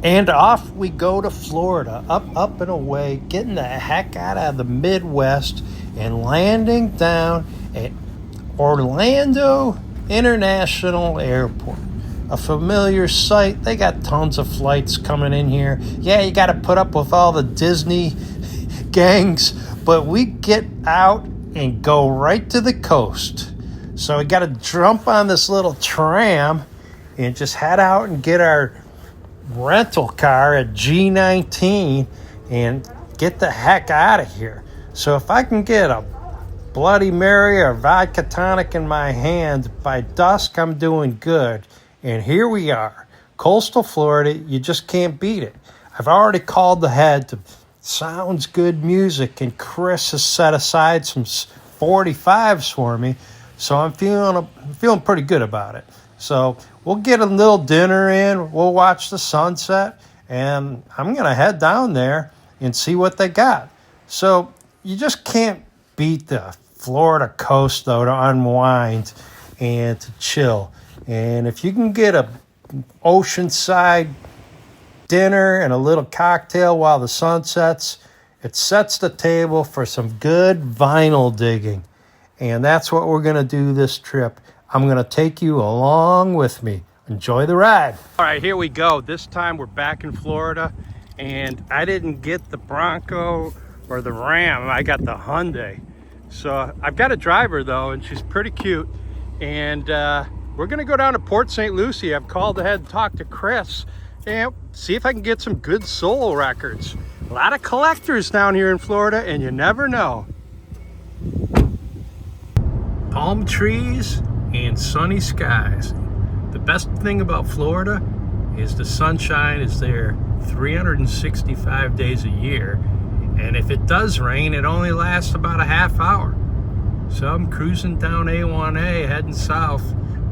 And off we go to Florida, up and away, getting the heck out of the Midwest and landing down at Orlando International Airport. A familiar sight. They got tons of flights coming in here. Yeah, you got to put up with all the Disney gangs, but we get out and go right to the coast. So we got to jump on this little tram and just head out and get our rental car at G19 and get the heck out of here. So if I can get a Bloody Mary or vodka tonic in my hand by dusk, I'm doing good. And here we are, coastal Florida. You just can't beat it. I've already called ahead to Sounds Good Music, and Chris has set aside some 45s for me, so I'm feeling pretty good about it. So we'll get a little dinner in, we'll watch the sunset, and I'm going to head down there and see what they got. So you just can't beat the Florida coast, though, to unwind and to chill. And if you can get a oceanside dinner and a little cocktail while the sun sets, it sets the table for some good vinyl digging. And that's what we're going to do this trip. I'm going to take you along with me. Enjoy the ride. All right, here we go. This time we're back in Florida, and I didn't get the Bronco or the Ram. I got the Hyundai. So I've got a driver, though, and she's pretty cute. And we're going to go down to Port St. Lucie. I've called ahead and talked to Chris and see if I can get some good soul records. A lot of collectors down here in Florida, and you never know. Palm trees and sunny skies. The best thing about Florida is the sunshine is there 365 days a year, and if it does rain, it only lasts about a half hour. So I'm cruising down A1A heading south.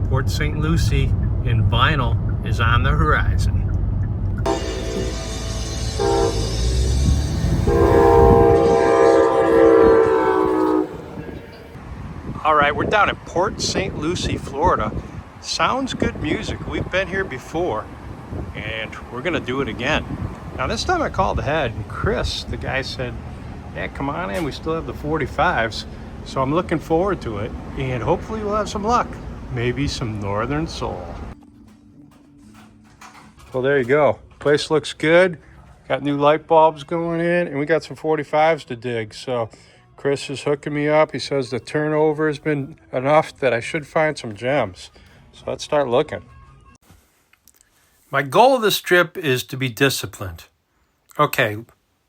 Port St. Lucie and vinyl is on the horizon. All right, we're down at Port St. Lucie, Florida. Sounds Good Music. We've been here before, and we're gonna do it again. Now this time I called ahead, and Chris, the guy, said, yeah, come on in, we still have the 45s. So I'm looking forward to it, and hopefully we'll have some luck. Maybe some Northern Soul. Well, there you go. Place looks good. Got new light bulbs going in, and we got some 45s to dig. So Chris is hooking me up. He says the turnover has been enough that I should find some gems. So let's start looking. My goal of this trip is to be disciplined. Okay,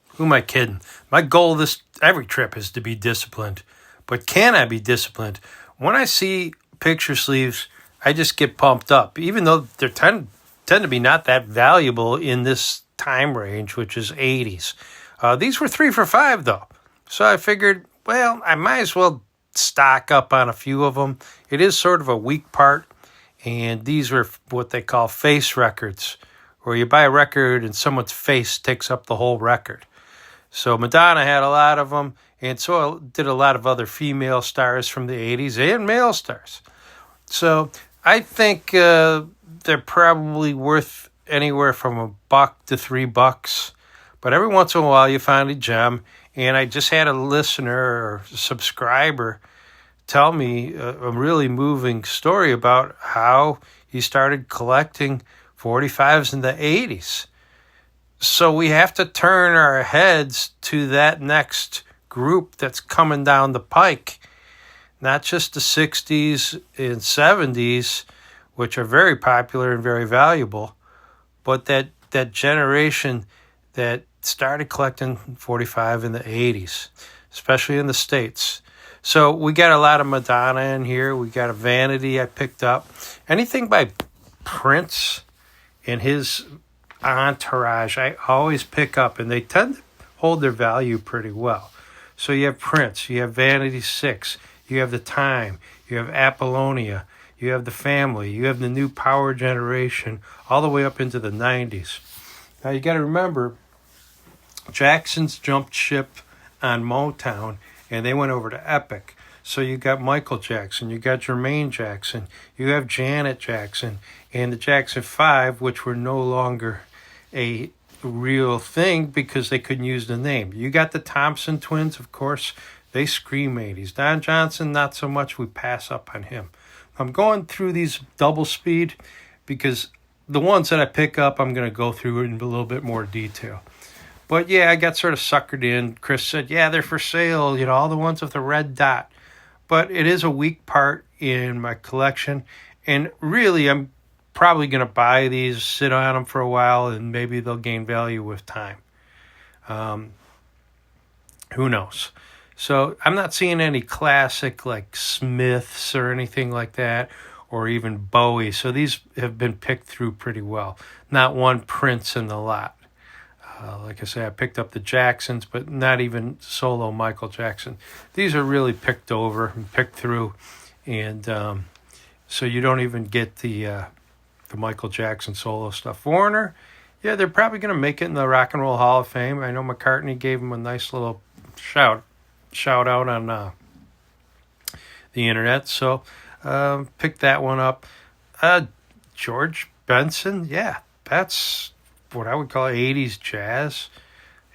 who am I kidding? My goal of every trip is to be disciplined. But can I be disciplined? When I see picture sleeves, I just get pumped up, even though they tend to be not that valuable in this time range, which is 80s. These were 3 for $5, though. So I figured, well, I might as well stock up on a few of them. It is sort of a weak part, and these were what they call face records, where you buy a record and someone's face takes up the whole record. So Madonna had a lot of them, and so did a lot of other female stars from the 80s and male stars. So I think they're probably worth anywhere from $1 to $3. But every once in a while you find a gem. And I just had a listener or subscriber tell me a really moving story about how he started collecting 45s in the 80s. So we have to turn our heads to that next group that's coming down the pike. Not just the 60s and 70s, which are very popular and very valuable, but that generation that started collecting 45 in the 80s, especially in the States. So we got a lot of Madonna in here. We got a Vanity I picked up. Anything by Prince and his entourage, I always pick up, and they tend to hold their value pretty well. So you have Prince, you have Vanity 6, you have The Time, you have Apollonia, you have The Family, you have the new Power Generation, all the way up into the 90s. Now you got to remember, Jackson's jumped ship on Motown, and they went over to Epic. So you got Michael Jackson, you got Jermaine Jackson, you have Janet Jackson, and the Jackson 5, which were no longer a real thing because they couldn't use the name. You got the Thompson twins, of course. They scream 80s. Don Johnson, not so much. We pass up on him. I'm going through these double speed because the ones that I pick up, I'm going to go through in a little bit more detail. But yeah, I got sort of suckered in. Chris said, yeah, they're for sale, all the ones with the red dot. But it is a weak part in my collection. And really, I'm probably going to buy these, sit on them for a while, and maybe they'll gain value with time. Who knows? So I'm not seeing any classic like Smiths or anything like that, or even Bowie. So these have been picked through pretty well. Not one Prince in the lot. Like I say, I picked up the Jacksons, but not even solo Michael Jackson. These are really picked over and picked through, and so you don't even get the Michael Jackson solo stuff. Warner, yeah, they're probably going to make it in the Rock and Roll Hall of Fame. I know McCartney gave him a nice little shout out on the internet, so pick that one up. George Benson, yeah, that's what I would call 80s jazz,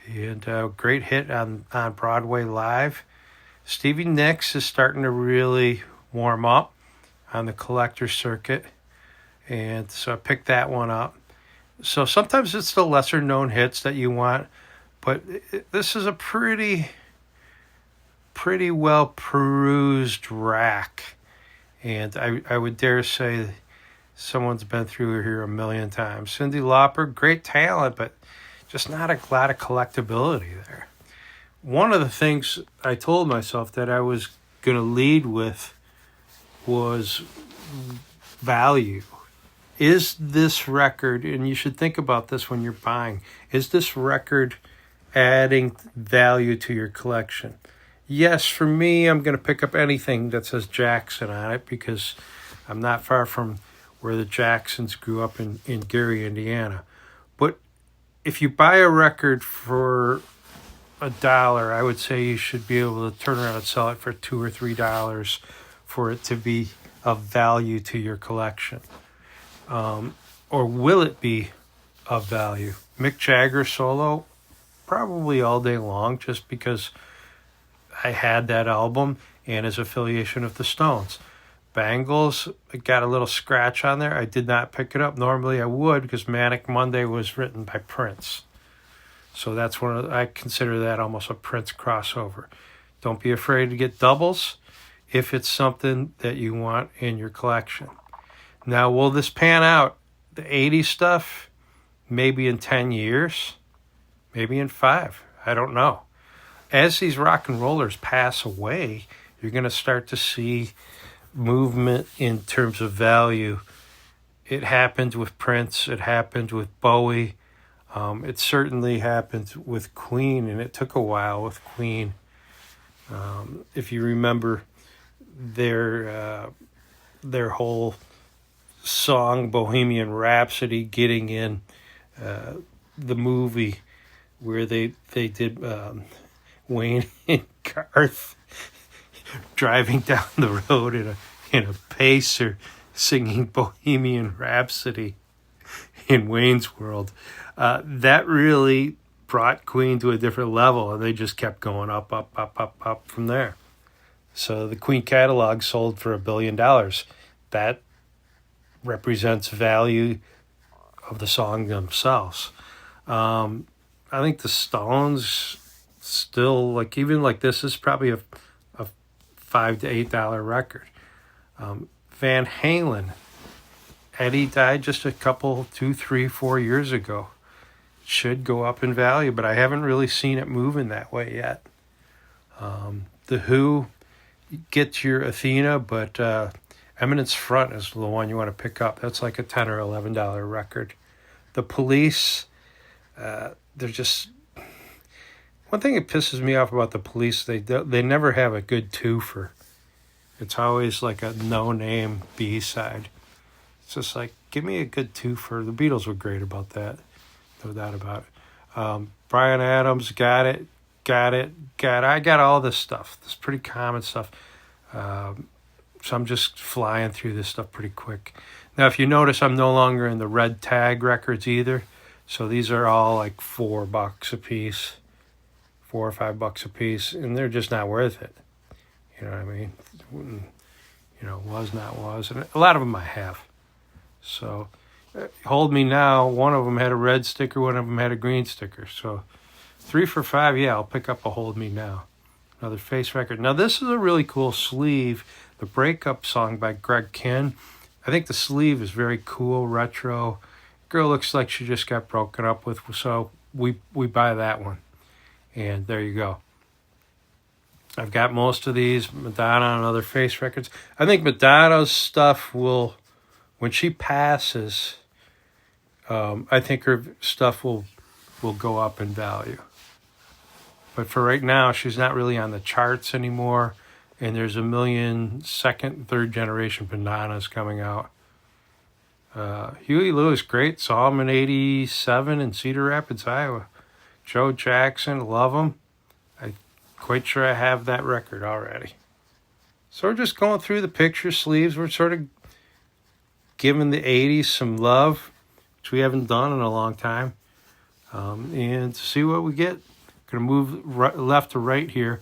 and a great hit on Broadway live. Stevie Nicks is starting to really warm up on the collector circuit, and so I picked that one up. So sometimes it's the lesser known hits that you want, but this is a pretty well perused rack, and I would dare say someone's been through here a million times. Cyndi Lauper, great talent, but just not a lot of collectability there. One of the things I told myself that I was going to lead with was value. Is this record, and you should think about this when you're buying, is this record adding value to your collection? Yes, for me, I'm going to pick up anything that says Jackson on it because I'm not far from where the Jacksons grew up in Gary, Indiana. But if you buy a record for $1, I would say you should be able to turn around and sell it for $2 or $3 for it to be of value to your collection. Or will it be of value? Mick Jagger solo, probably all day long, just because I had that album and his affiliation with the Stones. Bangles, got a little scratch on there. I did not pick it up. Normally I would because Manic Monday was written by Prince. So that's I consider that almost a Prince crossover. Don't be afraid to get doubles if it's something that you want in your collection. Now, will this pan out? The 80s stuff, maybe in 10 years, maybe in 5. I don't know. As these rock and rollers pass away, you're going to start to see movement in terms of value. It happened with Prince. It happened with Bowie. It certainly happened with Queen, and it took a while with Queen. If you remember their whole song Bohemian Rhapsody getting in the movie where they did Wayne and Garth driving down the road in a Pacer singing Bohemian Rhapsody in Wayne's World. That really brought Queen to a different level, and they just kept going up from there. So the Queen catalog sold for $1 billion. That represents value of the song themselves. I think the Stones still, like, even like this is probably a $5 to $8 record. Van Halen, Eddie died just a couple, 2, 3, 4 years ago. Should go up in value, but I haven't really seen it move in that way yet. The Who, get your Athena, but Eminence Front is the one you want to pick up. That's like a $10 or $11 record. The Police, they're just... One thing that pisses me off about the Police, they never have a good twofer. It's always like a no-name B-side. It's just like, give me a good twofer. The Beatles were great about that. No doubt about it. Bryan Adams, got it. I got all this stuff. This pretty common stuff. So I'm just flying through this stuff pretty quick. Now, if you notice, I'm no longer in the red tag records either. So these are all like $4 a piece, $4 or $5 a piece, and they're just not worth it. You know what I mean? Was not was, and a lot of them I have. So Hold Me Now, one of them had a red sticker, one of them had a green sticker. So 3 for $5, yeah, I'll pick up a Hold Me Now. Another Face record. Now this is a really cool sleeve, the Breakup song by Greg Kihn. I think the sleeve is very cool, retro. Girl looks like she just got broken up with, so we buy that one. And there you go. I've got most of these, Madonna and other Face records. I think Madonna's stuff will, when she passes, I think her stuff will go up in value. But for right now, she's not really on the charts anymore. And there's a million second, third generation Madonnas coming out. Huey Lewis, great. Saw him in 87 in Cedar Rapids, Iowa. Joe Jackson, love him. I'm quite sure I have that record already. So we're just going through the picture sleeves. We're sort of giving the 80s some love, which we haven't done in a long time. And to see what we get. Going to move left to right here.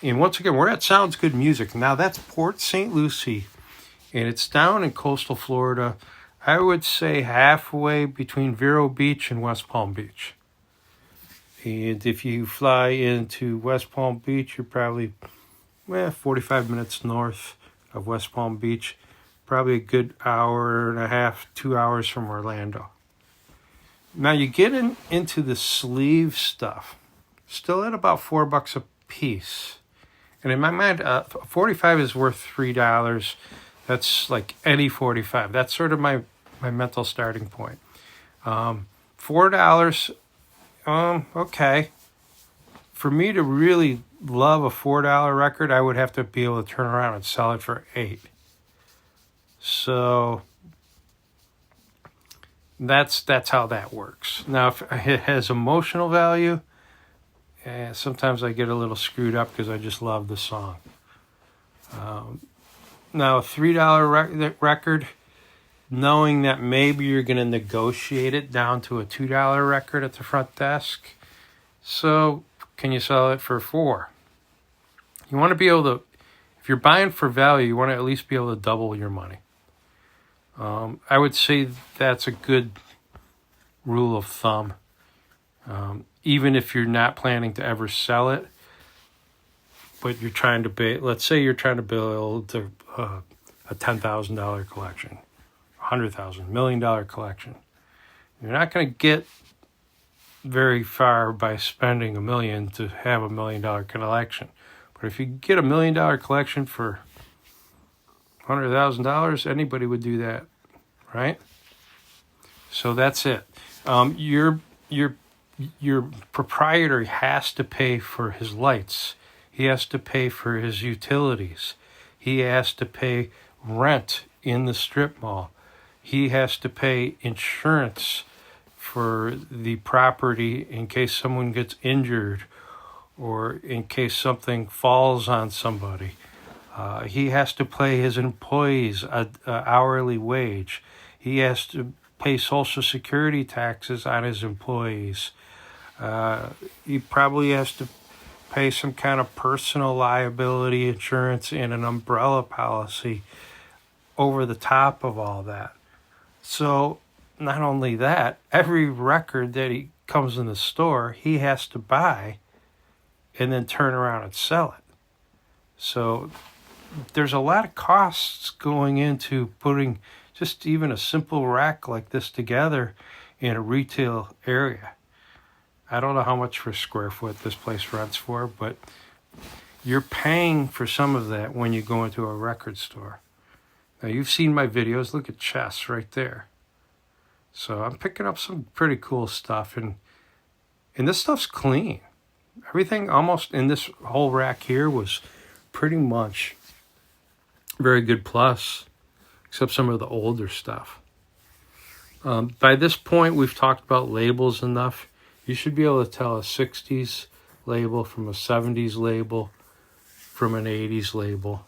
And once again, we're at Sounds Good Music. Now that's Port St. Lucie. And it's down in coastal Florida. I would say halfway between Vero Beach and West Palm Beach. And if you fly into West Palm Beach, you're probably 45 minutes north of West Palm Beach. Probably a good hour and a half, 2 hours from Orlando. Now you get into the sleeve stuff. Still at about $4 a piece. And in my mind, 45 is worth $3. That's like any 45. That's sort of my mental starting point. $4, okay. For me to really love a $4 record, I would have to be able to turn around and sell it for $8. So that's how that works. Now, if it has emotional value, sometimes I get a little screwed up because I just love the song. Now, a $3 record, knowing that maybe you're going to negotiate it down to a $2 record at the front desk. So, can you sell it for $4? You want to be able to, if you're buying for value, you want to at least be able to double your money. I would say that's a good rule of thumb. Even if you're not planning to ever sell it, but you're trying to let's say you're trying to build a $10,000 collection, $100,000, $1 million collection. You're not going to get very far by spending $1 million to have $1 million collection. But if you get $1 million collection for $100,000, anybody would do that, right? So that's it. Your proprietor has to pay for his lights. He has to pay for his utilities. He has to pay rent in the strip mall. He has to pay insurance for the property in case someone gets injured or in case something falls on somebody. He has to pay his employees an hourly wage. He has to pay Social Security taxes on his employees. He probably has to pay some kind of personal liability insurance and an umbrella policy over the top of all that. So not only that, every record that he comes in the store, he has to buy and then turn around and sell it. So there's a lot of costs going into putting just even a simple rack like this together in a retail area. I don't know how much per square foot this place rents for, but you're paying for some of that when you go into a record store. Now, you've seen my videos. Look at Chess right there. So I'm picking up some pretty cool stuff, and this stuff's clean. Everything almost in this whole rack here was pretty much very good plus, except some of the older stuff. By this point, we've talked about labels enough. You should be able to tell a 60s label from a 70s label from an 80s label,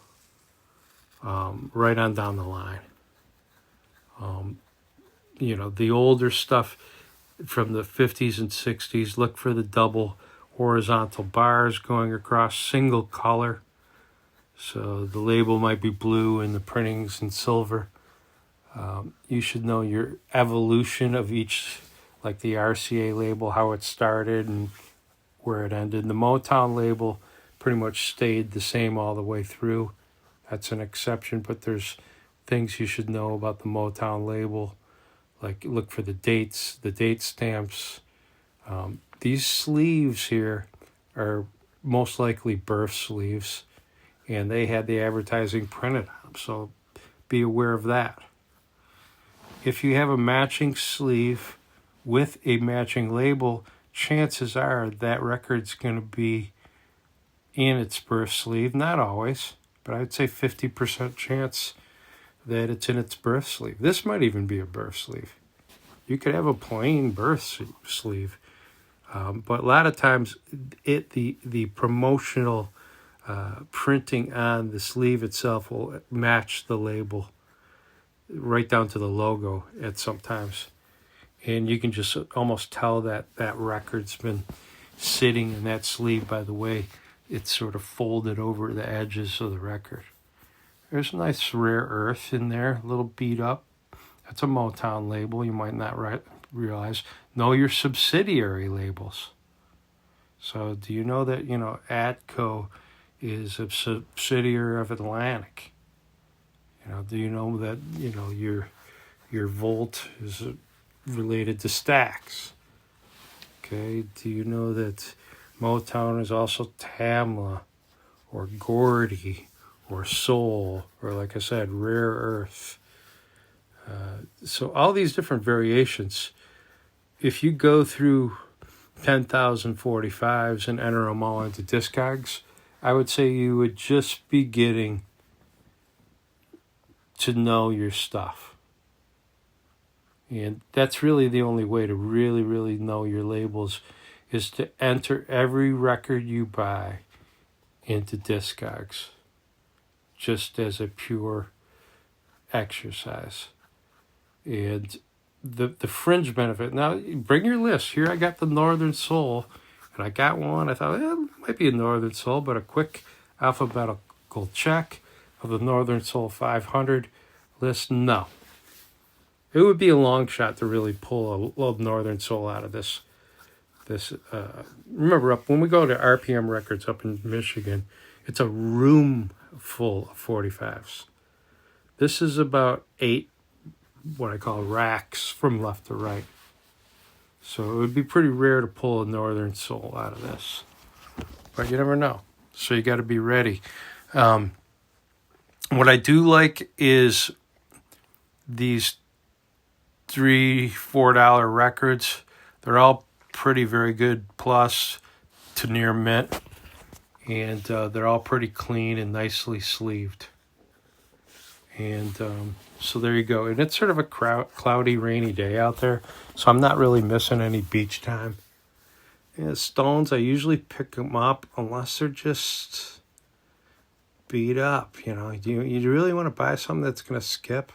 right on down the line. The older stuff, from the 50s and 60s. Look for the double horizontal bars going across, single color. So the label might be blue and the printing's in silver. You should know your evolution of each, like the RCA label, how it started and where it ended. The Motown label pretty much stayed the same all the way through. That's an exception, but there's things you should know about the Motown label, like look for the dates, the date stamps. These sleeves here are most likely birth sleeves, and they had the advertising printed on them, so be aware of that. If you have a matching sleeve with a matching label, chances are that record's going to be in its birth sleeve. Not always, but I'd say 50% chance that it's in its birth sleeve. This might even be a birth sleeve. You could have a plain birth sleeve, but a lot of times the promotional printing on the sleeve itself will match the label right down to the logo at sometimes. And you can just almost tell that that record's been sitting in that sleeve by the way it's sort of folded over the edges of the record. There's a nice rare earth in there, a little beat up. That's a Motown label you might not realize. Know your subsidiary labels. So do you know that, Atco is a subsidiary of Atlantic? Do you know that, your Volt is related to Stax? Okay, do you know that Motown is also Tamla or Gordy or Soul or, like I said, Rare Earth? So all these different variations, if you go through 10,000 45s and enter them all into Discogs, I would say you would just be getting to know your stuff. And that's really the only way to really, really know your labels, is to enter every record you buy into Discogs, just as a pure exercise. And the fringe benefit, now bring your list. Here I got the Northern Soul, and I got one. I thought, it might be a Northern Soul, but a quick alphabetical check of the Northern Soul 500 list, no. It would be a long shot to really pull a Northern Soul out of this. Remember, when we go to RPM Records up in Michigan, it's a room full of 45s. This is about 8, what I call racks from left to right. So it would be pretty rare to pull a Northern Soul out of this. But you never know. So you got to be ready. What I do like is these $3-4 records. They're all pretty very good plus to near mint. And they're all pretty clean and nicely sleeved. And so there you go. And it's sort of a cloudy, rainy day out there. So I'm not really missing any beach time. And Stones, I usually pick them up unless they're just beat up. You really want to buy something that's going to skip.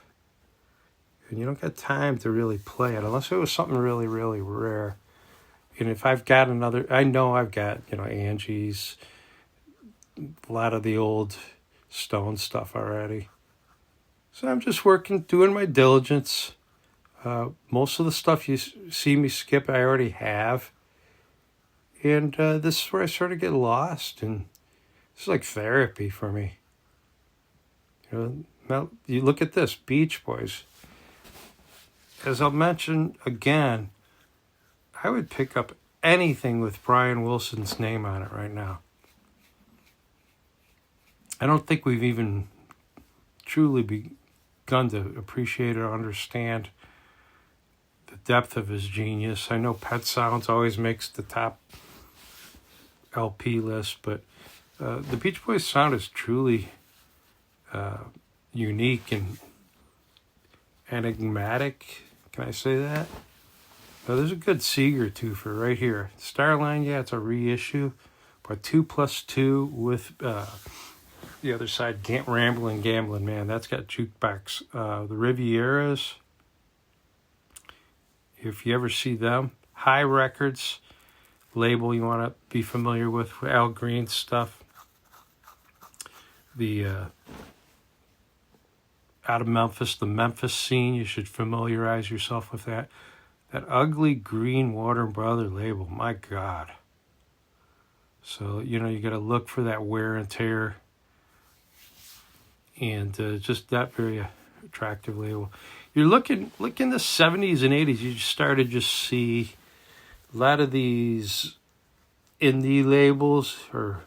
And you don't get time to really play it unless it was something really, really rare. And if I've got I know I've got, Angie's, a lot of the old Stone stuff already. So I'm just doing my diligence. Most of the stuff you see me skip, I already have. And this is where I sort of get lost. And it's like therapy for me. Now you look at this, Beach Boys. As I'll mention again, I would pick up anything with Brian Wilson's name on it right now. I don't think we've even truly begun to appreciate or understand the depth of his genius. I know Pet Sounds always makes the top LP list, but the Beach Boys sound is truly unique and enigmatic. Can I say that? Now, there's a good Seeger too for right here. Starline, yeah, it's a reissue, but 2+2 with the other side, Ramblin' Gamblin', man, that's got jukebox. The Rivieras, if you ever see them. High Records label you want to be familiar with Al Green's stuff. The out of Memphis, the Memphis scene, you should familiarize yourself with that. That ugly green Warner Brother label, my God. So, you got to look for that wear and tear. And just that very attractive label. You're looking the 70s and 80s, you started to just see a lot of these indie labels or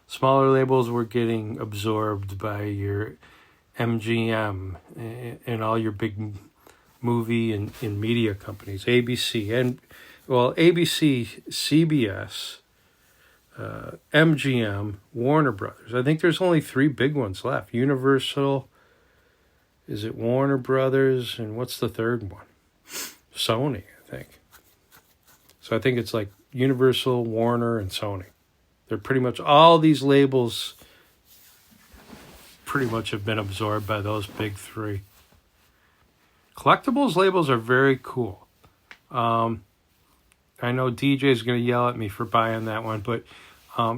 smaller labels were getting absorbed by your MGM and all your big movie and media companies, ABC, ABC, CBS, MGM, Warner Brothers. I think there's only 3 big ones left. Universal, is it Warner Brothers, and what's the third one? Sony, I think. So I think it's like Universal, Warner, and Sony. They're pretty much, all these labels pretty much have been absorbed by those big 3. Collectibles labels are very cool. I know DJ's going to yell at me for buying that one, but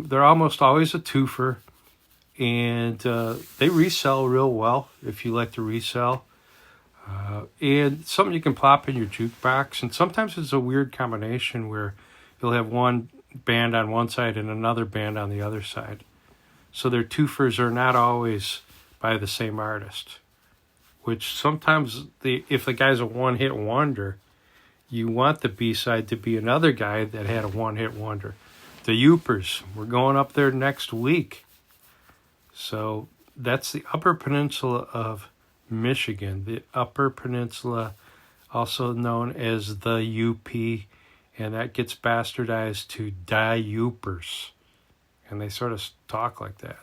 they're almost always a twofer, and they resell real well if you like to resell. And something you can plop in your jukebox, and sometimes it's a weird combination where you'll have one band on one side and another band on the other side. So their twofers are not always by the same artist, which sometimes if the guy's a one-hit wonder, you want the B-side to be another guy that had a one-hit wonder. The Yoopers, we're going up there next week. So that's the Upper Peninsula of Michigan. The Upper Peninsula, also known as the UP, and that gets bastardized to Die Yoopers. And they sort of talk like that.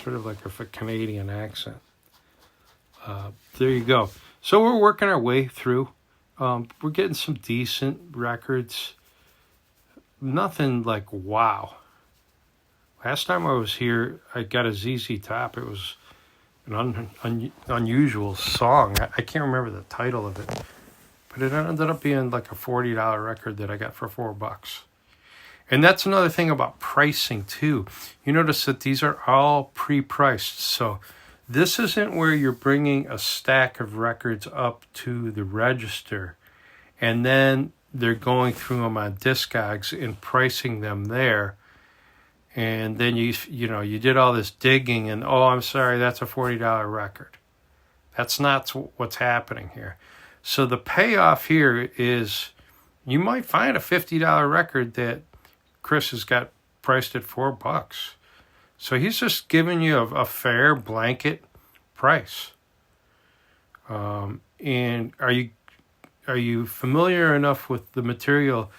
Sort of like a Canadian accent. There you go. So we're working our way through. We're getting some decent records. Nothing like wow. Last time I was here, I got a ZZ Top. It was an unusual song. I can't remember the title of it. But it ended up being like a $40 record that I got for $4. And that's another thing about pricing too. You notice that these are all pre-priced. So this isn't where you're bringing a stack of records up to the register and then they're going through them on Discogs and pricing them there. And then you did all this digging and, oh, I'm sorry, that's a $40 record. That's not what's happening here. So the payoff here is you might find a $50 record that Chris has got priced at $4. So he's just giving you a fair blanket price. And are you familiar enough with the material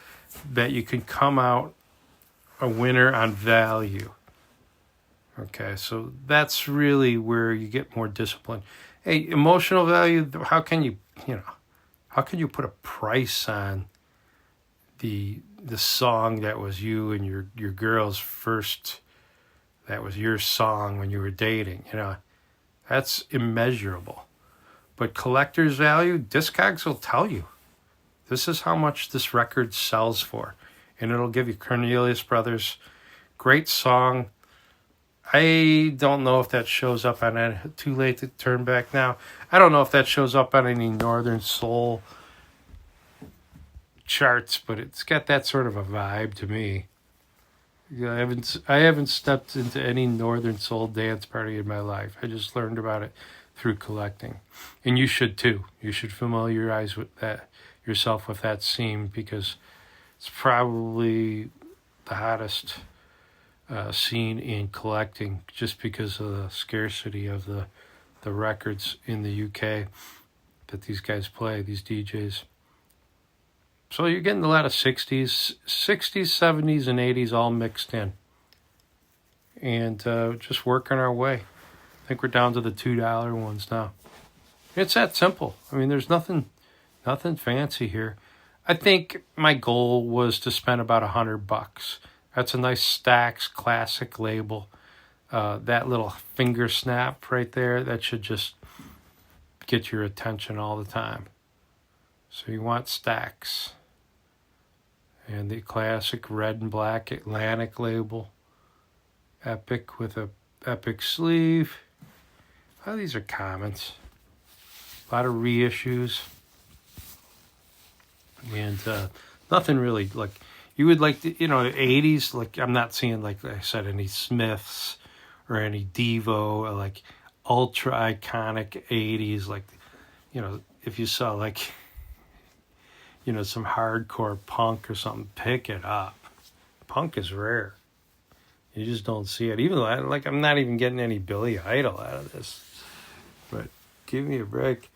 that you can come out a winner on value? Okay, so that's really where you get more discipline. Hey, emotional value, how can you put a price on the song that was you and your girl's first, that was your song when you were dating? That's immeasurable. But collector's value, Discogs will tell you. This is how much this record sells for. And it'll give you Cornelius Brothers. Great song. I don't know if that shows up on it. Too Late to Turn Back Now. I don't know if that shows up on any Northern Soul charts, but it's got that sort of a vibe to me. I haven't stepped into any Northern Soul dance party in my life. I just learned about it through collecting. And you should too. You should familiarize with that yourself with that scene, because it's probably the hottest scene in collecting, just because of the scarcity of the records in the UK that these guys play, these DJs. So you're getting a lot of 60s, 70s, and 80s all mixed in. And just working our way. I think we're down to the $2 ones now. It's that simple. I mean, there's nothing fancy here. I think my goal was to spend about $100. That's a nice Stax classic label. That little finger snap right there, that should just get your attention all the time. So you want stacks. And the classic red and black Atlantic label. Epic with a Epic sleeve. Oh, these are commons. A lot of reissues. And nothing really like, you would like, the 80s, like I'm not seeing, like I said, any Smiths or any Devo or like ultra iconic 80s, like, if you saw like, some hardcore punk or something, pick it up. Punk is rare. You just don't see it. Even like I'm not even getting any Billy Idol out of this. But give me a break.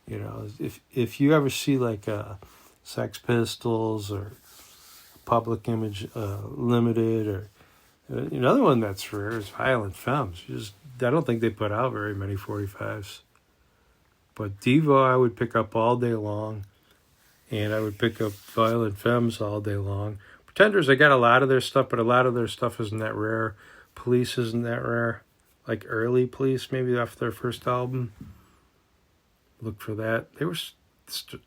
If you ever see like Sex Pistols or Public Image Limited, or another one that's rare is Violent Femmes. I don't think they put out very many 45s. But Devo I would pick up all day long. And I would pick up Violent Femmes all day long. Pretenders, I got a lot of their stuff, but a lot of their stuff isn't that rare. Police isn't that rare. Like early Police, maybe off their first album. Look for that. They were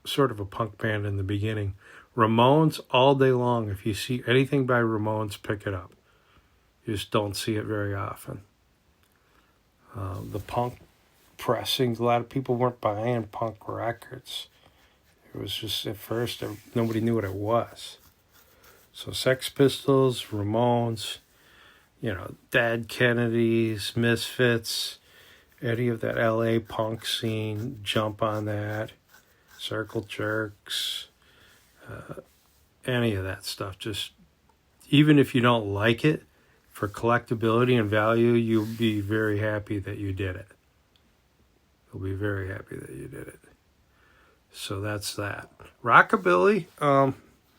sort of a punk band in the beginning. Ramones, all day long. If you see anything by Ramones, pick it up. You just don't see it very often. The punk pressings, a lot of people weren't buying punk records. It was just, at first, nobody knew what it was. So Sex Pistols, Ramones, Dead Kennedys, Misfits, any of that LA punk scene, jump on that. Circle Jerks, any of that stuff. Just, even if you don't like it, for collectability and value, you'll be very happy that you did it. You'll be very happy that you did it. So that's that. Rockabilly,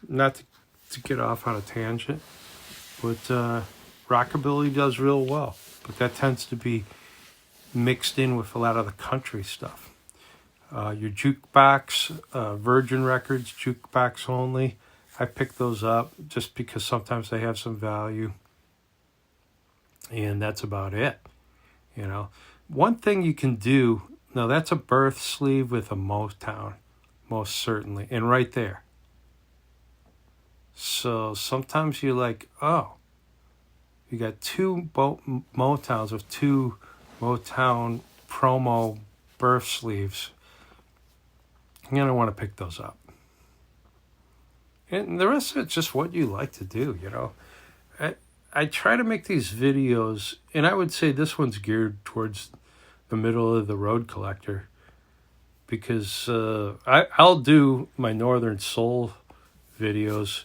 not to get off on a tangent, but rockabilly does real well. But that tends to be mixed in with a lot of the country stuff. Your jukebox, Virgin Records, jukebox only. I pick those up just because sometimes they have some value. And that's about it. One thing you can do, now that's a birth sleeve with a Motown. Most certainly. And right there. So sometimes you're like, oh, you got two Motowns with two Motown promo birth sleeves. You're going to want to pick those up. And the rest of it's just what you like to do, I try to make these videos, and I would say this one's geared towards the middle of the road collector. Because I'll do my Northern Soul videos.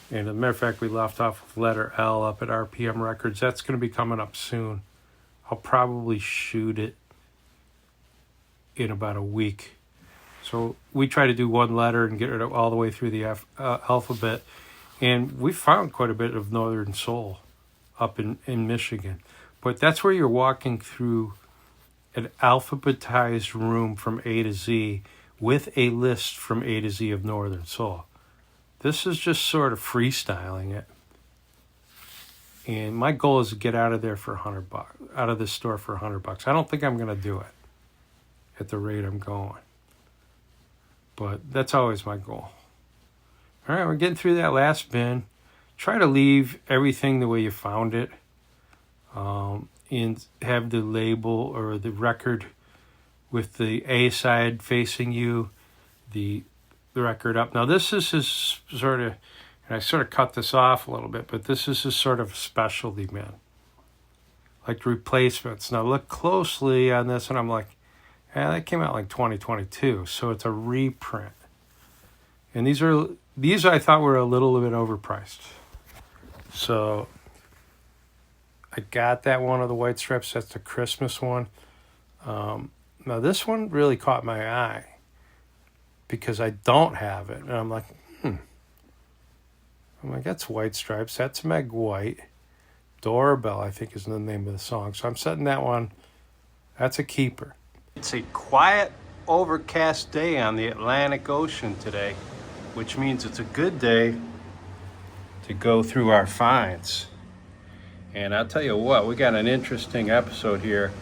And as a matter of fact, we left off with letter L up at RPM Records. That's going to be coming up soon. I'll probably shoot it in about a week. So we try to do one letter and get it all the way through the alphabet. And we found quite a bit of Northern Soul up in Michigan. But that's where you're walking through an alphabetized room from A to Z with a list from A to Z of Northern Soul. This is just sort of freestyling it. And my goal is to get out of there for $100, out of this store for $100. I don't think I'm going to do it at the rate I'm going. But that's always my goal. All right, we're getting through that last bin. Try to leave everything the way you found it. And have the label or the record with the A side facing you, the record up. Now this is his sort of, and I sort of cut this off a little bit, but this is his sort of specialty bin. Like replacements. Now look closely on this and I'm like, that came out like 2022, so it's a reprint. And these I thought were a little bit overpriced. So I got that one of the White Stripes. That's the Christmas one. Now this one really caught my eye because I don't have it. And I'm like, I'm like, that's White Stripes. That's Meg White. Doorbell, I think, is the name of the song. So I'm setting that one. That's a keeper. It's a quiet, overcast day on the Atlantic Ocean today, which means it's a good day to go through our finds. And I'll tell you what, we got an interesting episode here.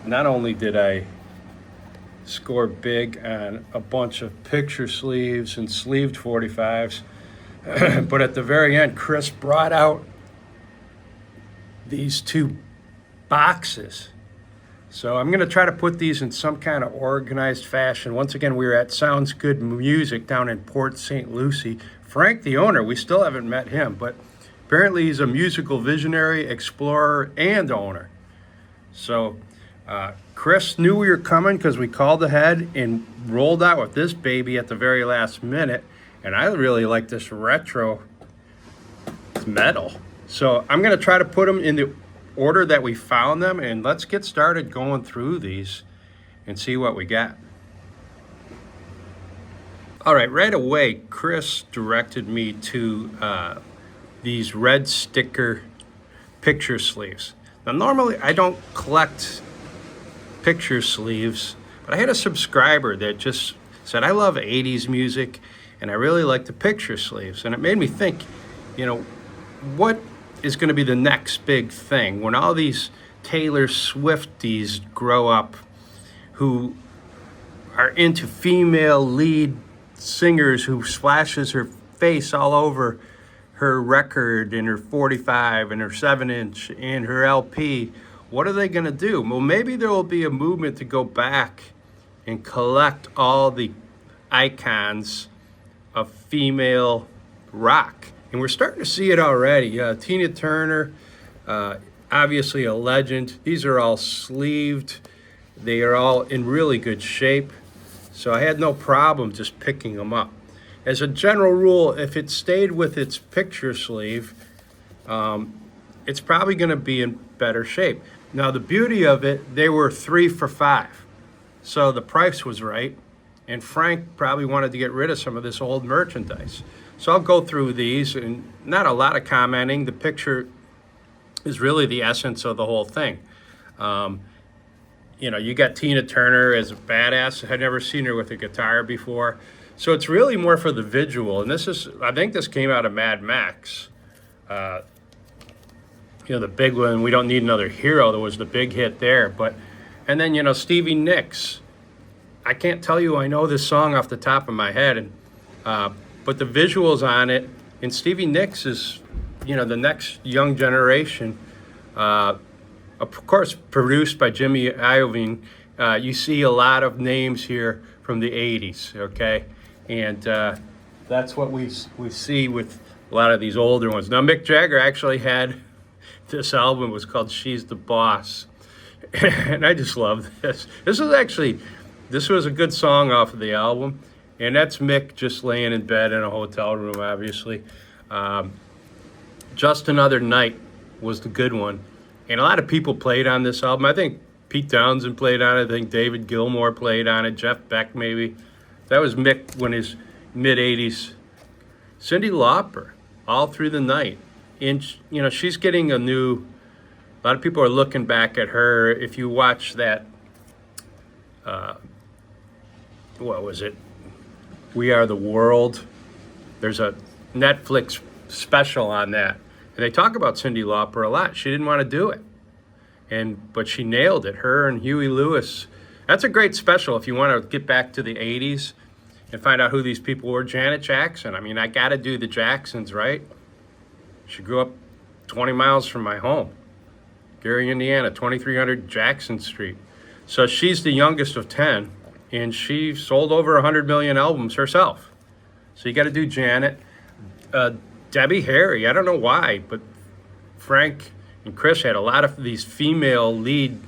Not only did I scored big on a bunch of picture sleeves and sleeved 45s. But at the very end, Chris brought out these two boxes. So I'm going to try to put these in some kind of organized fashion. Once again, we were at Sounds Good Music down in Port St. Lucie. Frank, the owner, we still haven't met him, but apparently he's a musical visionary, explorer, and owner. So Chris knew we were coming because we called ahead and rolled out with this baby at the very last minute. And I really like this retro metal. So I'm going to try to put them in the order that we found them, and let's get started going through these and see what we got. All right away, Chris directed me to these red sticker picture sleeves. Now, normally I don't collect picture sleeves, but I had a subscriber that just said, I love 80s music and I really like the picture sleeves. And it made me think, you know, what is going to be the next big thing when all these Taylor Swifties grow up who are into female lead singers who splashes her face all over her record and her 45 and her 7-inch and her LP. What are they going to do? Well, maybe there will be a movement to go back and collect all the icons of female rock. And we're starting to see it already. Tina Turner, obviously a legend. These are all sleeved. They are all in really good shape. So I had no problem just picking them up. As a general rule, if it stayed with its picture sleeve, it's probably going to be in better shape. Now, the beauty of it, they were 3 for $5. So the price was right. And Frank probably wanted to get rid of some of this old merchandise. So I'll go through these, and not a lot of commenting. The picture is really the essence of the whole thing. You know, you got Tina Turner as a badass. I'd never seen her with a guitar before. So it's really more for the visual. And this is, I think this came out of Mad Max. You know, the big one, We Don't Need Another Hero, that was the big hit there. But, and then, you know, Stevie Nicks. I can't tell you I know this song off the top of my head. And, but the visuals on it, and Stevie Nicks is, you know, the next young generation. Of course, produced by Jimmy Iovine. You see a lot of names here from the 80s, okay? And that's what we see with a lot of these older ones. Now, Mick Jagger actually had this album, was called She's the Boss. And I just love this. This was a good song off of the album. And that's Mick just laying in bed in a hotel room, obviously. Just Another Night was the good one. And a lot of people played on this album. I think Pete Townsend played on it. I think David Gilmour played on it. Jeff Beck, maybe. That was Mick when his mid-'80s. Cyndi Lauper, All Through the Night. And, you know, she's getting a lot of people are looking back at her. If you watch that, what was it? We Are the World. There's a Netflix special on that. And they talk about Cyndi Lauper a lot. She didn't want to do it. But she nailed it. Her and Huey Lewis. That's a great special if you want to get back to the 80s and find out who these people were. Janet Jackson. I mean, I got to do the Jacksons, right? She grew up 20 miles from my home. Gary, Indiana, 2300 Jackson Street. So she's the youngest of 10. And she sold over 100 million albums herself. So you got to do Janet. Debbie Harry, I don't know why, but Frank and Chris had a lot of these female lead.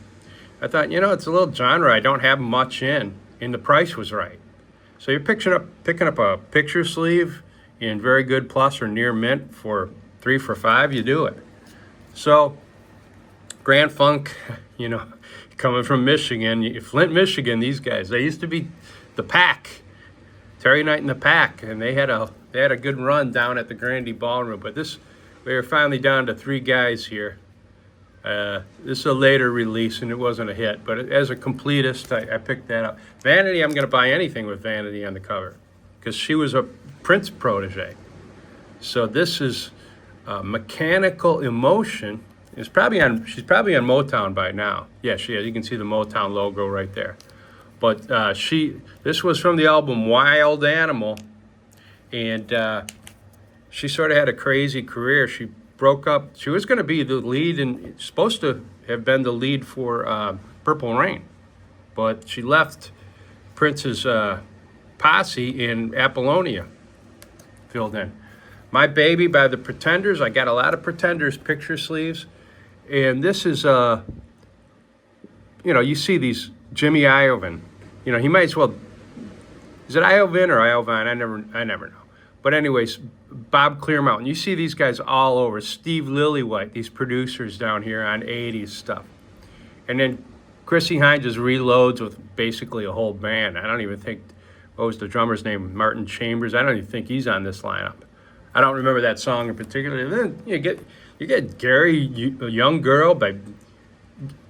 I thought, you know, it's a little genre I don't have much in, and the price was right. So you're picking up a picture sleeve in very good plus or near mint for 3 for $5, you do it. So Grand Funk, you know, coming from Michigan, Flint, Michigan, these guys, they used to be the Pack, Terry Knight and the Pack, and they had a good run down at the Grandy Ballroom. But we were finally down to 3 guys here. This is a later release, and it wasn't a hit. But as a completist, I picked that up. Vanity, I'm going to buy anything with Vanity on the cover because she was a Prince protege. So this is Mechanical Emotion. She's probably on Motown by now. Yeah, she is. You can see the Motown logo right there. But this was from the album Wild Animal, and she sort of had a crazy career. She broke up. She was going to be the lead, and supposed to have been the lead for Purple Rain, but she left Prince's posse in Apollonia, filled in. My Baby by the Pretenders. I got a lot of Pretenders picture sleeves, and this is you see these Jimmy Iovine. He might as well. Is it Iovine or Iovine? I never know. But anyways, Bob Clearmountain. You see these guys all over. Steve Lillywhite, these producers down here on 80s stuff. And then Chrissie Hynde just reloads with basically a whole band. I don't even think, what was the drummer's name? Martin Chambers. I don't even think he's on this lineup. I don't remember that song in particular. And then you get Gary, a Young Girl, by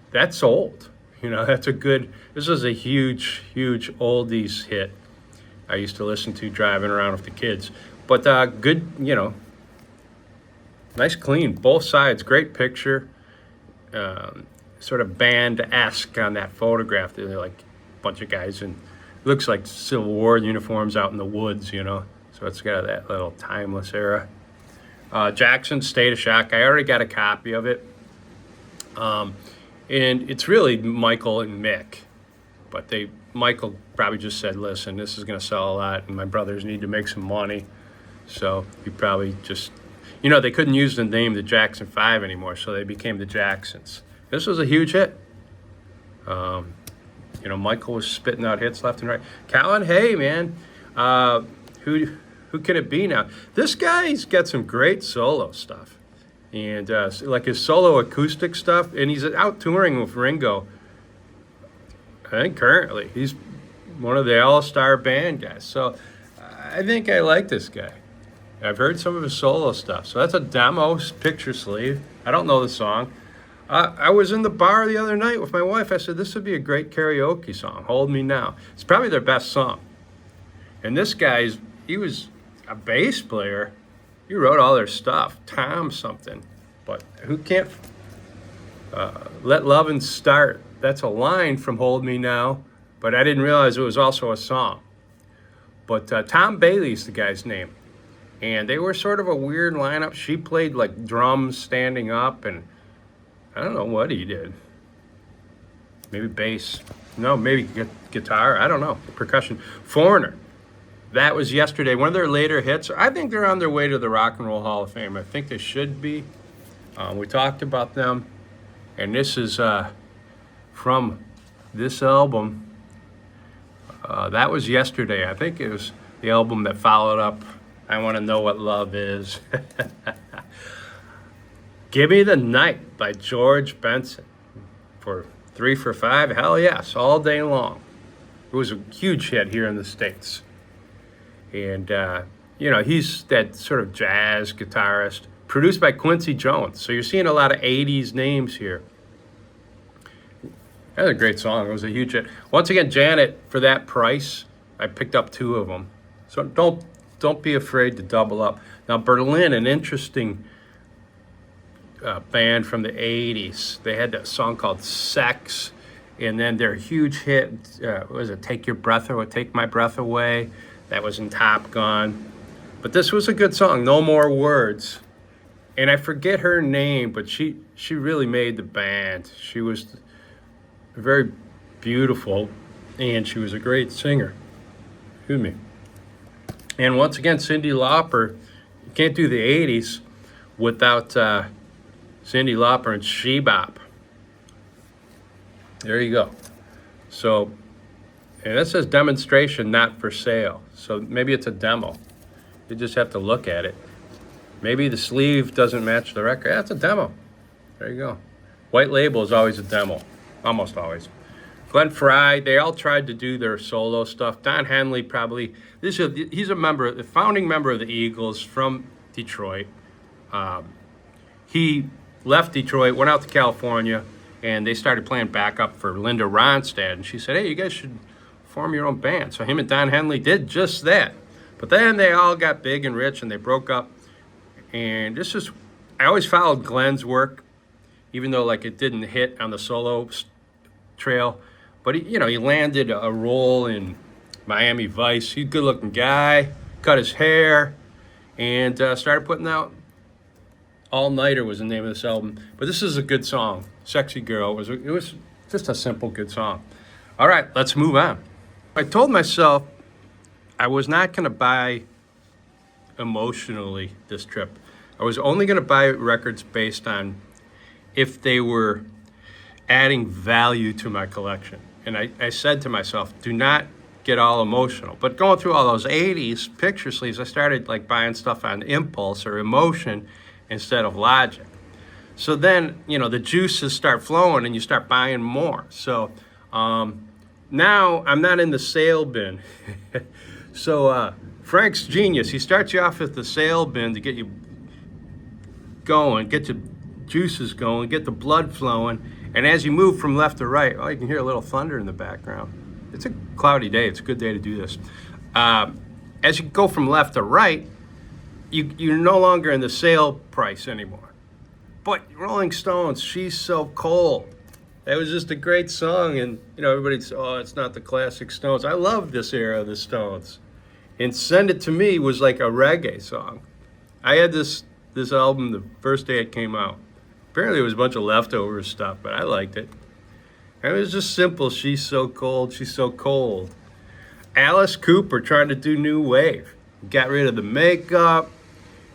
that's old. That's a good. This is a huge oldies hit. I used to listen to driving around with the kids. But good, nice clean, both sides, great picture. Sort of band-esque on that photograph. They're like a bunch of guys in, looks like Civil War uniforms out in the woods, So it's got that little timeless era. Jackson's State of Shock. I already got a copy of it. And it's really Michael and Mick. But Michael probably just said, listen, this is going to sell a lot, and my brothers need to make some money. So he probably just, they couldn't use the name the Jackson 5 anymore, so they became the Jacksons. This was a huge hit. Michael was spitting out hits left and right. Callan, hey, man, who can it be now? This guy's got some great solo stuff. And like his solo acoustic stuff, and he's out touring with Ringo. I think currently he's one of the all-star band guys. So I think I like this guy. I've heard some of his solo stuff. So that's a demo picture sleeve. I don't know the song. I was in the bar the other night with my wife. I said, this would be a great karaoke song, Hold Me Now. It's probably their best song. And this guy's, he was a bass player. He wrote all their stuff, Tom something. But who can't let lovin' start? That's a line from Hold Me Now, but I didn't realize it was also a song. But Tom Bailey's the guy's name. And they were sort of a weird lineup. She played like drums standing up, and I don't know what he did. Maybe bass. No, maybe guitar. I don't know. Percussion. Foreigner. That was yesterday. One of their later hits. I think they're on their way to the Rock and Roll Hall of Fame. I think they should be. We talked about them. And this is from this album. That was yesterday. I think it was the album that followed up I Want to Know What Love Is. Give Me the Night by George Benson for 3 for $5. Hell yes, all day long. It was a huge hit here in the States. And, he's that sort of jazz guitarist, produced by Quincy Jones. So you're seeing a lot of 80s names here. That was a great song. It was a huge hit. Once again, Janet, for that price, I picked up 2 of them. So don't be afraid to double up. Now, Berlin, an interesting band from the 80s. They had a song called Sex, and then their huge hit, was it Take Your Breath Away, Take My Breath Away? That was in Top Gun. But this was a good song, No More Words. And I forget her name, but she really made the band. She was very beautiful, and she was a great singer. Excuse me. And once again, Cyndi Lauper. You can't do the 80s without Cyndi Lauper and She Bop. There you go. So, and it says demonstration, not for sale. So maybe it's a demo. You just have to look at it. Maybe the sleeve doesn't match the record. That's a demo. There you go. White label is always a demo. Almost always. Glenn Frey, they all tried to do their solo stuff. Don Henley probably, he's a founding member of the Eagles from Detroit. He left Detroit, went out to California, and they started playing backup for Linda Ronstadt. And she said, hey, you guys should form your own band. So him and Don Henley did just that. But then they all got big and rich, and they broke up. And I always followed Glenn's work, even though like it didn't hit on the solo trail. But he landed a role in Miami Vice. He's a good-looking guy. Cut his hair, and started putting out. All Nighter was the name of this album. But this is a good song. Sexy Girl. It was just a simple, good song. All right, let's move on. I told myself I was not going to buy emotionally this trip. I was only going to buy records based on if they were adding value to my collection. And I said to myself, do not get all emotional. But going through all those 80s picture sleeves, I started like buying stuff on impulse or emotion instead of logic. So then, the juices start flowing and you start buying more. So now I'm not in the sale bin. So Frank's genius. He starts you off at the sale bin to get you going, get your juices going, get the blood flowing. And as you move from left to right, you can hear a little thunder in the background. It's a cloudy day. It's a good day to do this. As you go from left to right, you're no longer in the sale price anymore. But Rolling Stones, She's So Cold. That was just a great song. And, everybody's, it's not the classic Stones. I love this era of the Stones. And Send It To Me was like a reggae song. I had this album the first day it came out. Apparently it was a bunch of leftover stuff, but I liked it. It was just simple. She's so cold, she's so cold. Alice Cooper trying to do new wave. Got rid of the makeup.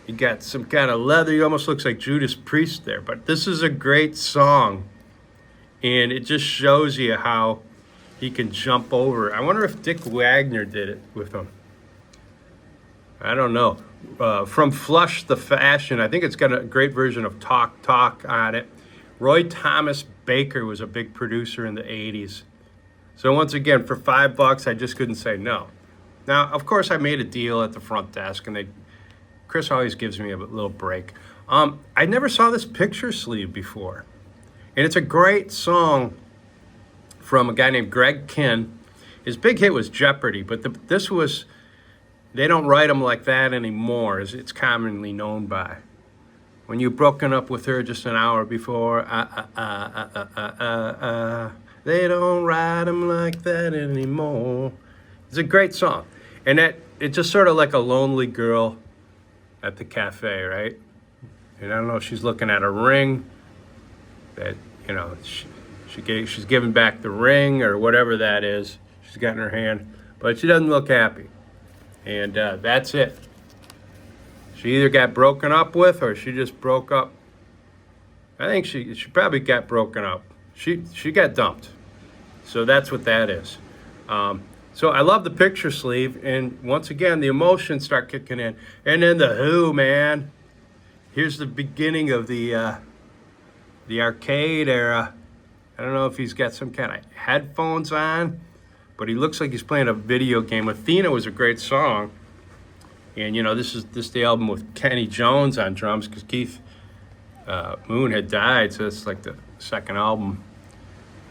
You got some kind of leather. He almost looks like Judas Priest there. But this is a great song. And it just shows you how he can jump over. I wonder if Dick Wagner did it with him. I don't know. From Flush the Fashion, I think it's got a great version of Talk Talk on it. Roy Thomas Baker was a big producer in the 80s. So once again, for $5, I just couldn't say no. Now, of course, I made a deal at the front desk, and Chris always gives me a little break. I never saw this picture sleeve before. And it's a great song from a guy named Greg Kihn. His big hit was Jeopardy, but this was, they don't write them like that anymore, as it's commonly known by. When you've broken up with her just an hour before, they don't write them like that anymore. It's a great song. And it's just sort of like a lonely girl at the cafe, right? And I don't know if she's looking at a ring that, she's giving back the ring or whatever that is she's got in her hand, but she doesn't look happy. And that's it. She either got broken up with or she just broke up. I think she probably got broken up. She got dumped. So that's what that is. So I love the picture sleeve, and once again, the emotions start kicking in. And then the Who, man. Here's the beginning of the arcade era. I don't know if he's got some kind of headphones on, but he looks like he's playing a video game. Athena was a great song. And, this is the album with Kenny Jones on drums, because Keith Moon had died, so it's like the second album.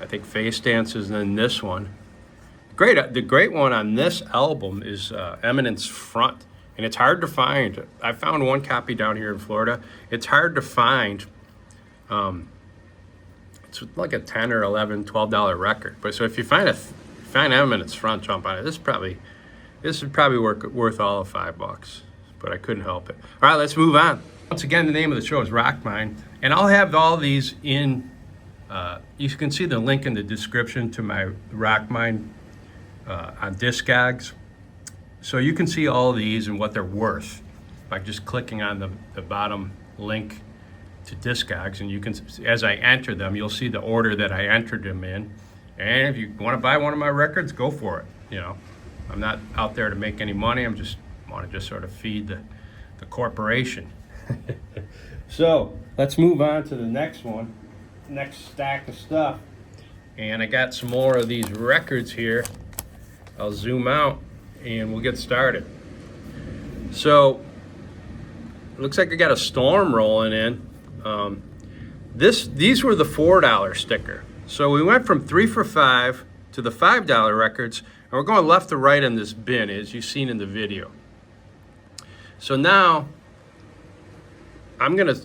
I think Face Dances, and then this one. The great one on this album is Eminence Front, and it's hard to find. I found one copy down here in Florida. It's hard to find. It's like a $10 or $11, $12 record. But so if you find Eminence Front, jump on it. This would probably worth all of $5, but I couldn't help it. All right, let's move on. Once again, the name of the show is RockMine, and I'll have all these in. You can see the link in the description to my RockMine on Discogs. So you can see all these and what they're worth by just clicking on the bottom link to Discogs, and you can, as I enter them, you'll see the order that I entered them in. And if you want to buy one of my records, go for it. I'm not out there to make any money. I want to sort of feed the corporation. So let's move on to the next one, next stack of stuff. And I got some more of these records here. I'll zoom out and we'll get started. So it looks like I got a storm rolling in. These were the $4 sticker. So we went from 3 for $5 to the $5 records, and we're going left to right in this bin, as you've seen in the video. So now I'm going to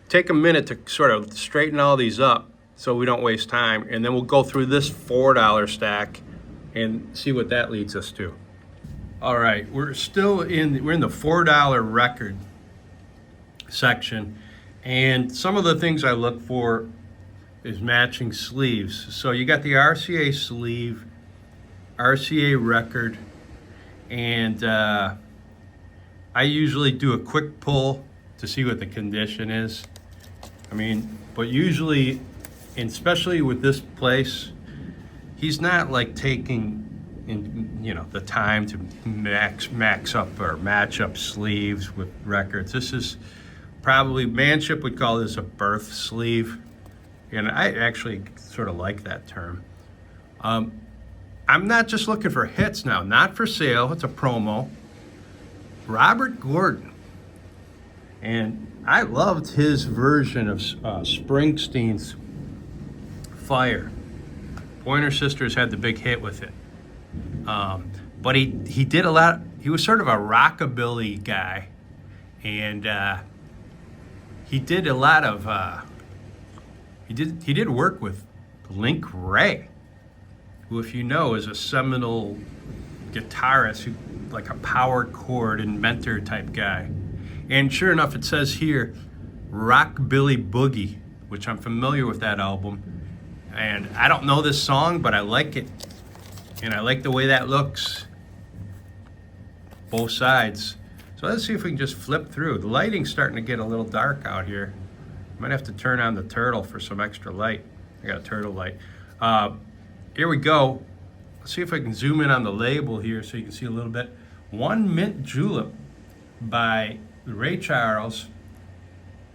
take a minute to sort of straighten all these up so we don't waste time. And then we'll go through this $4 stack and see what that leads us to. All right, we're in the $4 record section, and some of the things I look for is matching sleeves. So you got the RCA sleeve, RCA record, and I usually do a quick pull to see what the condition is. I mean, but usually, and especially with this place, he's not like taking the time to max up or match up sleeves with records. This is probably, Manship would call this a birth sleeve, and I actually sort of like that term. I'm not just looking for hits now, not for sale, it's a promo. Robert Gordon, and I loved his version of Springsteen's Fire. Pointer Sisters had the big hit with it. But he did a lot, he was sort of a rockabilly guy, and he did a lot of, he did work with Link Wray, who, if you know, is a seminal guitarist, who, like a power chord inventor type guy. And sure enough, it says here, Rockabilly Boogie, which I'm familiar with that album. And I don't know this song, but I like it. And I like the way that looks. Both sides. So let's see if we can just flip through. The lighting's starting to get a little dark out here. Might have to turn on the turtle for some extra light. I got a turtle light. Here we go. Let's see if I can zoom in on the label here so you can see a little bit. One Mint Julep by Ray Charles.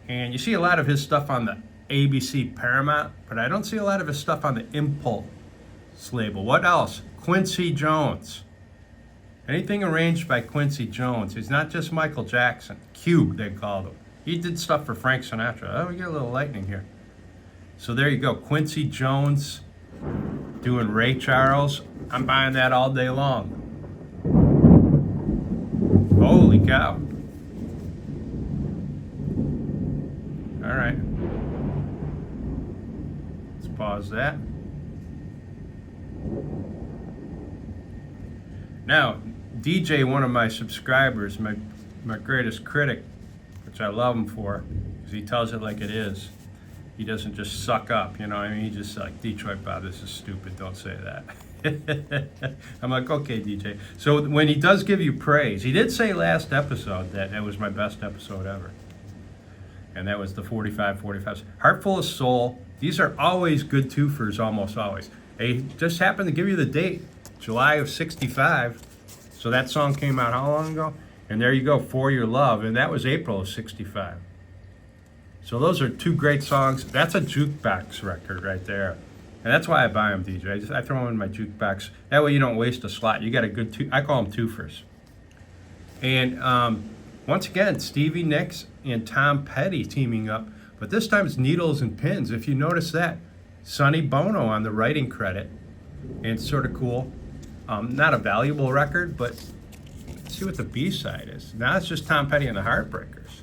And you see a lot of his stuff on the ABC Paramount, but I don't see a lot of his stuff on the Impulse label. What else? Quincy Jones. Anything arranged by Quincy Jones. He's not just Michael Jackson. Q, they called him. He did stuff for Frank Sinatra. Oh, we get a little lightning here. So there you go. Quincy Jones doing Ray Charles. I'm buying that all day long. Holy cow. All right. Let's pause that. Now, DJ, one of my subscribers, my greatest critic, which I love him for, because he tells it like it is. He doesn't just suck up, you know what I mean? He just like, Detroit Bob, this is stupid, don't say that. I'm like, okay, DJ. So when he does give you praise, he did say last episode that it was my best episode ever. And that was the 45. Heartful of Soul. These are always good twofers, almost always. They just happened to give you the date, July of 65. So that song came out how long ago? And there you go, For Your Love. And that was April of 65. So those are two great songs. That's a jukebox record right there. And that's why I buy them, DJ. I throw them in my jukebox. That way you don't waste a slot. You got a good I call them twofers. And once again, Stevie Nicks and Tom Petty teaming up. But this time it's Needles and Pins. If you notice that, Sonny Bono on the writing credit. And it's sort of cool. Not a valuable record, but let's see what the B-side is. Now it's just Tom Petty and the Heartbreakers.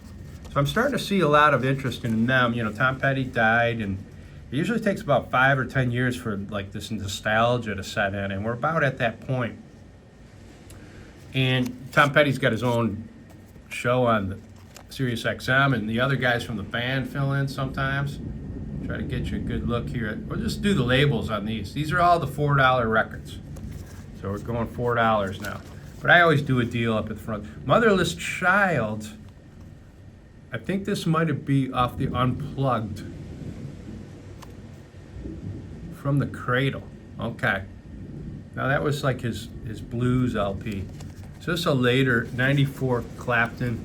So I'm starting to see a lot of interest in them. You know, Tom Petty died, and it usually takes about 5 or 10 years for like this nostalgia to set in, and we're about at that point. And Tom Petty's got his own show on the Sirius XM, and the other guys from the band fill in sometimes. Try to get you a good look here. We'll just do the labels on these. These are all the $4 records. So we're going $4 now. But I always do a deal up at the front. Motherless Child, I think this might be off the Unplugged. From the Cradle. Okay. Now that was like his blues LP. So this is a later, 94 Clapton.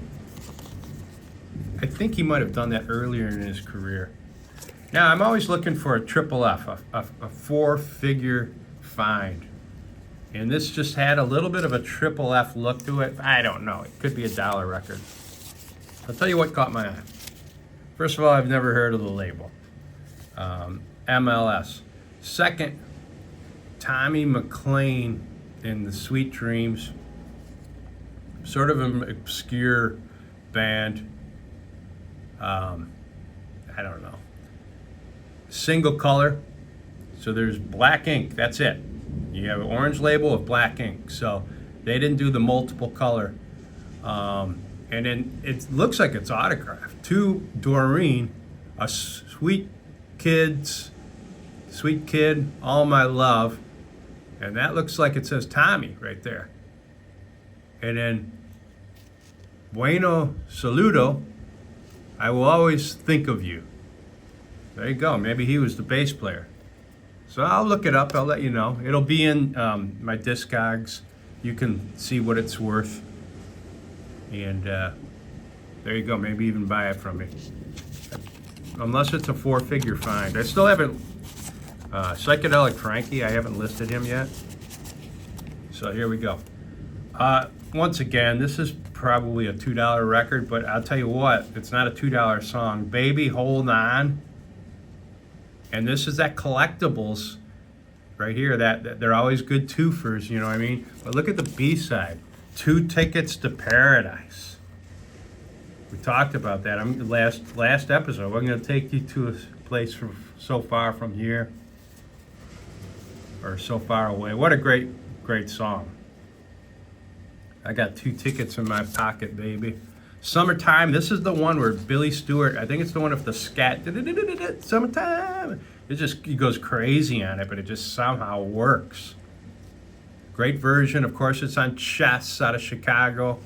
I think he might have done that earlier in his career. Now I'm always looking for a triple F, a 4-figure find. And this just had a little bit of a triple F look to it. I don't know. It could be a dollar record. I'll tell you what caught my eye. First of all, I've never heard of the label. MLS. Second, Tommy McLean in the Sweet Dreams. Sort of an obscure band. I don't know. single color. So there's black ink, that's it. You have an orange label with black ink. So they didn't do the multiple color. And then it looks like it's autographed. To Doreen, a sweet kid, all my love. And that looks like it says Tommy right there. And then Bueno Saludo, I will always think of you. There you go. Maybe he was the bass player. So I'll look it up. I'll let you know. It'll be in my Discogs. You can see what it's worth. And there you go. Maybe even buy it from me. Unless it's a 4-figure find. I still haven't... Psychedelic Frankie, I haven't listed him yet. So here we go. Once again, this is probably a $2 record, but I'll tell you what, it's not a $2 song. Baby, Hold On. And this is that collectibles right here. That they're always good twofers, you know what I mean? But look at the B-side. 2 Tickets to Paradise. We talked about that. Last episode. We're going to take you to a place from so far from here, or so far away. What a great song. I got 2 tickets in my pocket, baby. Summertime. This is the one where Billy Stewart, I think it's the one with the scat. Summertime. He goes crazy on it, but it just somehow works. Great version. Of course, it's on Chess out of Chicago.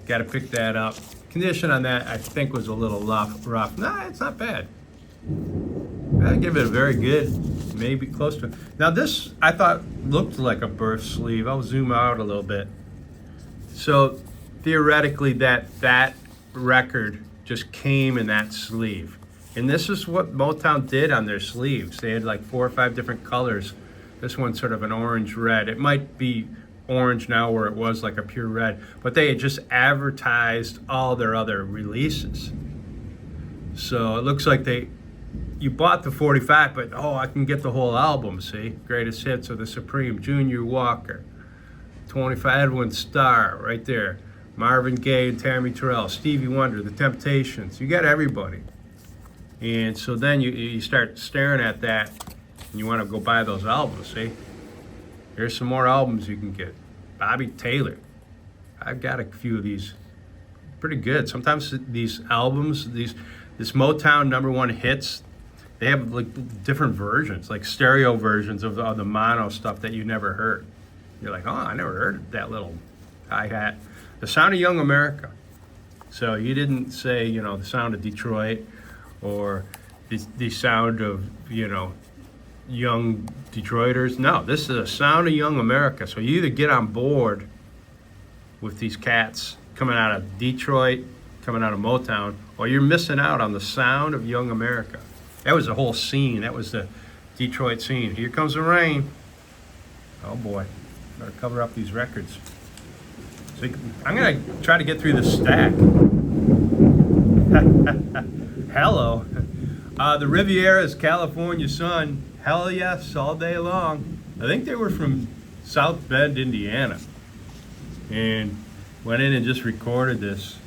Got to pick that up. Condition on that, I think, was a little rough. Nah, it's not bad. I'd give it a very good, maybe close to it. Now this, I thought, looked like a birth sleeve. I'll zoom out a little bit. So theoretically, that record just came in that sleeve. And this is what Motown did on their sleeves. They had like 4 or 5 different colors. This one's sort of an orange red. It might be orange now where it was like a pure red, but they had just advertised all their other releases. So it looks like you bought the 45, but I can get the whole album, see? Greatest Hits of the Supreme, Junior Walker, 25 Edwin Starr, right there. Marvin Gaye and Tammy Terrell, Stevie Wonder, The Temptations. You got everybody. And so then you start staring at that, and you want to go buy those albums, see? Here's some more albums you can get. Bobby Taylor. I've got a few of these. Pretty good. Sometimes these albums, this Motown #1 hits, they have like different versions, like stereo versions of the mono stuff that you never heard. You're like, I never heard that little hi-hat. The Sound of Young America. So you didn't say, the sound of Detroit or the sound of, young Detroiters. No, this is a Sound of Young America. So you either get on board with these cats coming out of Detroit, coming out of Motown, or you're missing out on the sound of Young America. That was the whole scene. That was the Detroit scene. Here comes the rain. Oh boy, better cover up these records. So I'm gonna try to get through the stack. Hello. The Riviera's California Sun. Hell yes, all day long. I think they were from South Bend, Indiana, and went in and just recorded this.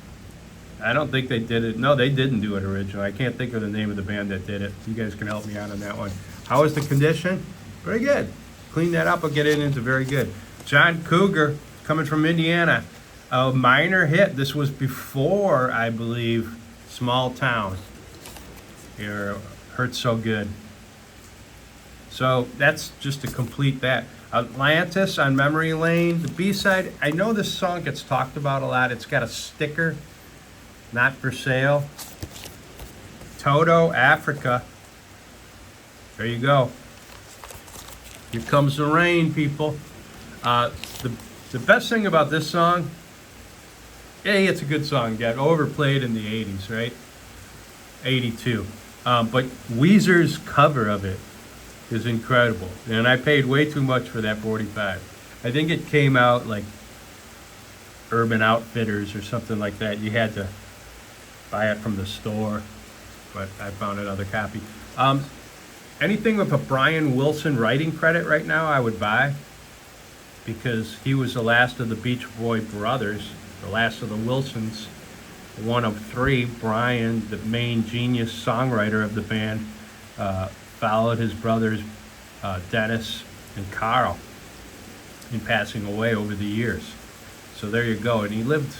I don't think they did it. No, they didn't do it originally. I can't think of the name of the band that did it. You guys can help me out on that one. How was the condition? Very good. Clean that up, I'll get it into very good. John Cougar, coming from Indiana. A minor hit. This was before, I believe, Small Town. Here, Hurts So Good. So that's just to complete that. Atlantis on Memory Lane. The B-side, I know this song gets talked about a lot. It's got a sticker, not for sale. Toto, Africa. There you go. Here comes the rain, people. The best thing about this song, it's a good song. Got overplayed in the 80s, right? 82. But Weezer's cover of it is incredible. And I paid way too much for that 45. I think it came out like Urban Outfitters or something like that. You had to buy it from the store, but I found another copy. Anything with a Brian Wilson writing credit right now, I would buy, because he was the last of the Beach Boy brothers, the last of the Wilsons, one of 3. Brian, the main genius songwriter of the band, followed his brothers Dennis and Carl in passing away over the years. So there you go. And he lived,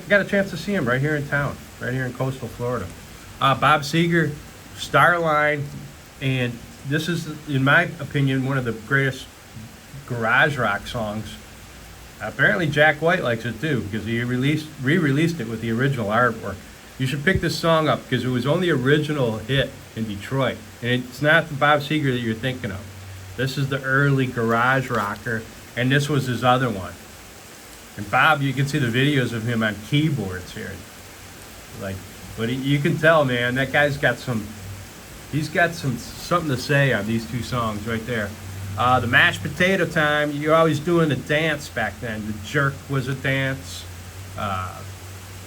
got a chance to see him right here in town, right here in coastal Florida. Bob Seger, Starline, and this is, in my opinion, one of the greatest garage rock songs. Apparently Jack White likes it too, because he re-released it with the original artwork. You should pick this song up because it was only the original hit in Detroit. And it's not the Bob Seger that you're thinking of. This is the early garage rocker, and this was his other one. And Bob, you can see the videos of him on keyboards here. Like, but you can tell, man, that guy's got he's got something to say on these two songs right there. The Mashed Potato Time, you're always doing a dance back then. The Jerk was a dance.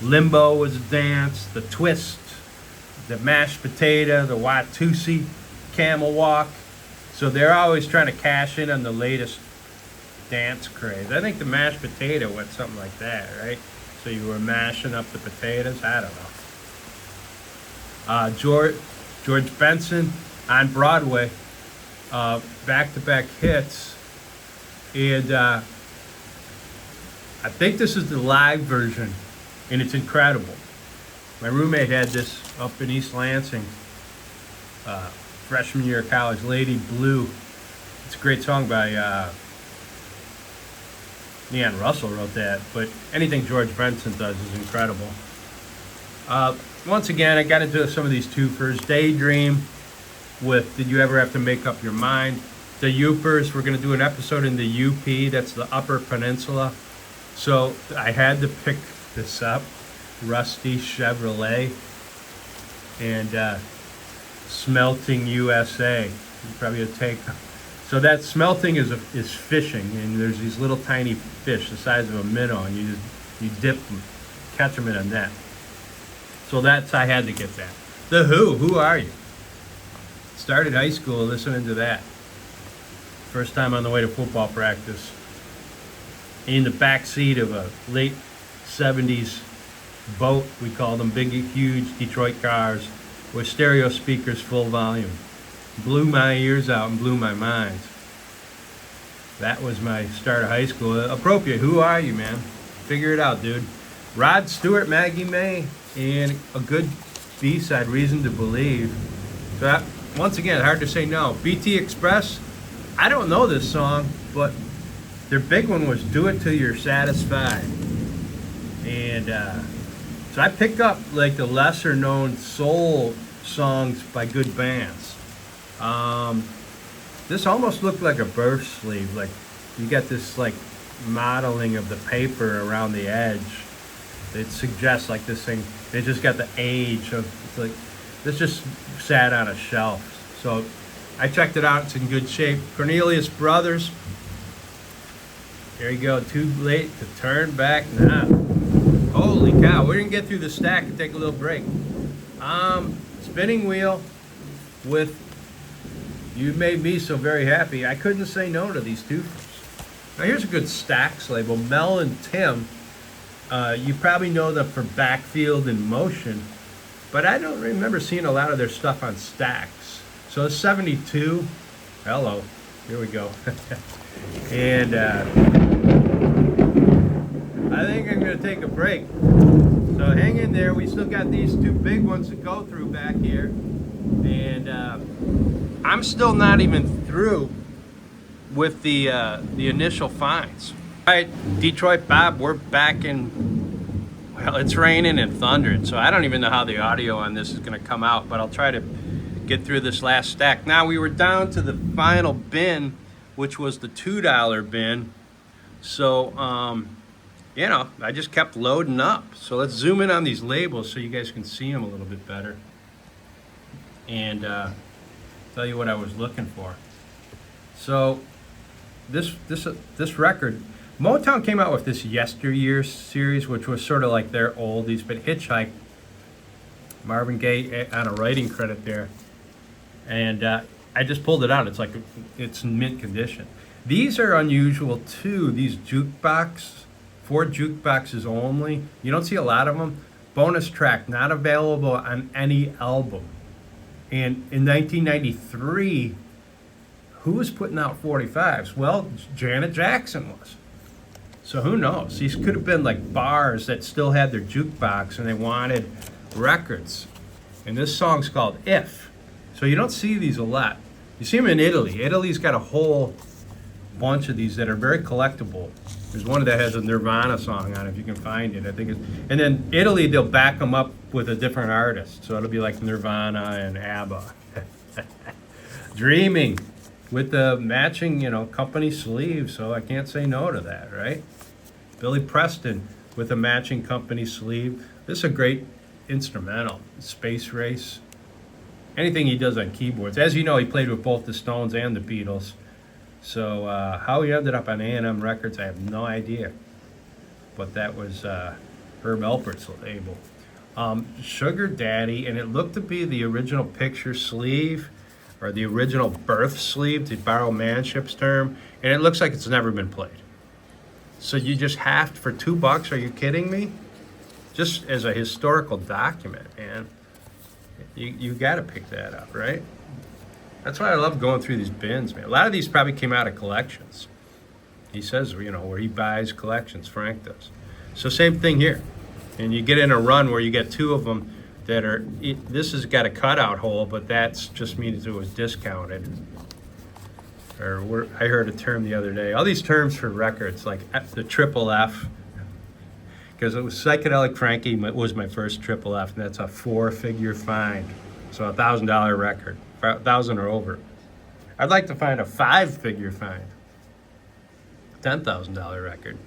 Limbo was a dance. The Twist, the Mashed Potato, the Watusi Camel Walk. So they're always trying to cash in on the latest dance craze. I think the Mashed Potato went something like that, right? So you were mashing up the potatoes? I don't know. George Benson on Broadway, back-to-back hits. And I think this is the live version, and it's incredible. My roommate had this up in East Lansing, freshman year of college, Lady Blue. It's a great song by Leon Russell wrote that, but anything George Benson does is incredible. Once again, I got to do some of these twofers. Daydream with Did You Ever Have to Make Up Your Mind? The Upers, we're going to do an episode in the UP, that's the Upper Peninsula. So I had to pick this up. Rusty Chevrolet and Smelting USA. Probably a take. So that smelting is fishing, and there's these little tiny fish the size of a minnow, and you dip them, catch them in a net. So I had to get that. The Who Are You? Started high school listening to that. First time on the way to football practice. In the back seat of a late 70s boat, we called them, big, huge Detroit cars with stereo speakers full volume. Blew my ears out and blew my mind. That was my start of high school. Appropriate. Who are you, man? Figure it out, dude. Rod Stewart, Maggie May, and a good B-side, Reason to Believe. So that, once again, hard to say no. BT Express, I don't know this song, but their big one was Do It Till You're Satisfied. And so I pick up like the lesser known soul songs by good bands. This almost looked like a birth sleeve. Like you got this like modeling of the paper around the edge. It suggests like this thing, they just got the age of, it's like, this just sat on a shelf. So I checked it out, it's in good shape. Cornelius Brothers. There you go, Too Late to Turn Back Now. Holy cow, we're gonna get through the stack and take a little break. Spinning Wheel with You Made Me So Very Happy. I couldn't say no to these twofers. Now here's a good Stax label, Mel and Tim. You probably know them for Backfield and Motion, but I don't remember seeing a lot of their stuff on Stax. So it's 72. Hello, here we go. And I think I'm going to take a break. So hang in there. We still got these two big ones to go through back here. And I'm still not even through with the initial finds. All right, Detroit Bob, we're back in, well, it's raining and thundering, so I don't even know how the audio on this is going to come out, but I'll try to get through this last stack. Now, we were down to the final bin, which was the $2 bin. So, you know, I just kept loading up. So let's zoom in on these labels so you guys can see them a little bit better. And tell you what I was looking for. So this record, Motown came out with this Yesteryear series, which was sort of like their oldies, but Hitchhike, Marvin Gaye on a writing credit there. And I just pulled it out. It's like, it's in mint condition. These are unusual too, these jukebox, 4 jukeboxes only. You don't see a lot of them. Bonus track, not available on any album. And in 1993, who was putting out 45s? Well, Janet Jackson was. So who knows? These could have been like bars that still had their jukebox and they wanted records. And this song's called If. So you don't see these a lot. You see them in Italy. Italy's got a whole bunch of these that are very collectible. There's one that has a Nirvana song on it, if you can find it. I think it's, and then Italy, they'll back them up with a different artist. So it'll be like Nirvana and ABBA. Dreaming with the matching, company sleeve. So I can't say no to that, right? Billy Preston with a matching company sleeve. This is a great instrumental. Space Race. Anything he does on keyboards. As you know, he played with both the Stones and the Beatles. So how he ended up on A&M Records, I have no idea. But that was Herb Alpert's label. Sugar Daddy, and it looked to be the original picture sleeve, or the original birth sleeve, to borrow Manship's term, and it looks like it's never been played. So you just have to, for $2, are you kidding me? Just as a historical document, man. You got to pick that up, right? That's why I love going through these bins, man. A lot of these probably came out of collections. He says, where he buys collections, Frank does. So same thing here. And you get in a run where you get two of them that are, this has got a cutout hole, but that's just means it was discounted. Or I heard a term the other day. All these terms for records, like the triple F, because it was Psychedelic Frankie was my first triple F, and that's a 4-figure find. So $1,000 record, 1,000 or over. I'd like to find a 5-figure find, $10,000 record.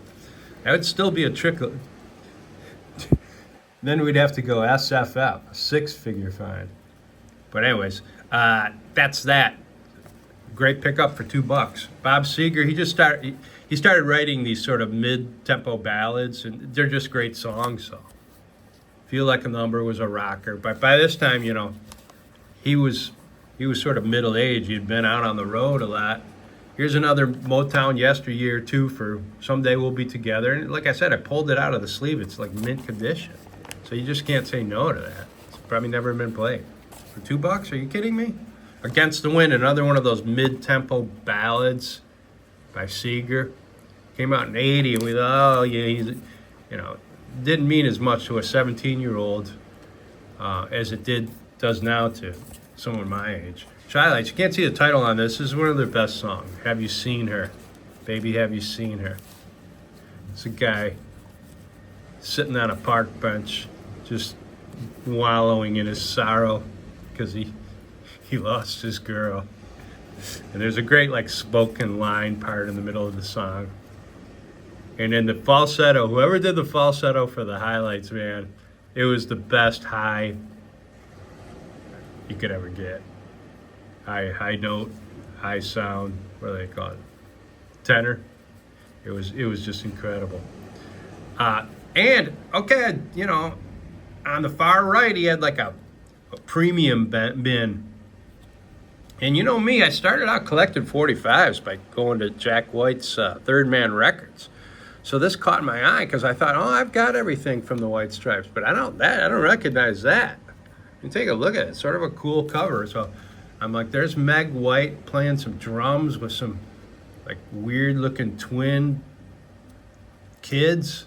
That would still be a trickle. Then we'd have to go SFF, a 6-figure find. But anyways, that's that. Great pickup for $2. Bob Seger, he started writing these sort of mid-tempo ballads, and they're just great songs. So, Feel Like a Number was a rocker. But by this time, he was sort of middle-aged. He'd been out on the road a lot. Here's another Motown yesteryear too for Someday We'll Be Together. And like I said, I pulled it out of the sleeve. It's like mint condition. So you just can't say no to that. It's probably never been played. For $2? Are you kidding me? Against the Wind, another one of those mid-tempo ballads by Seeger. Came out in '80, and we thought, oh yeah, he's, didn't mean as much to a 17-year-old as it does now to someone my age. Shylights, you can't see the title on this. This is one of their best songs. Have You Seen Her? Baby, have you seen her? It's a guy sitting on a park bench, just wallowing in his sorrow because he lost his girl. And there's a great spoken line part in the middle of the song. And then the falsetto, whoever did the falsetto for the highlights, man, it was the best high you could ever get. High note, high sound, what do they call it? Tenor. It was just incredible. And okay, on the far right he had a premium bin. And you know me, I started out collecting 45s by going to Jack White's Third Man Records. So this caught my eye because I thought, I've got everything from the White Stripes, but I don't recognize that. You take a look at it, it's sort of a cool cover. So I'm like, there's Meg White playing some drums with some weird looking twin kids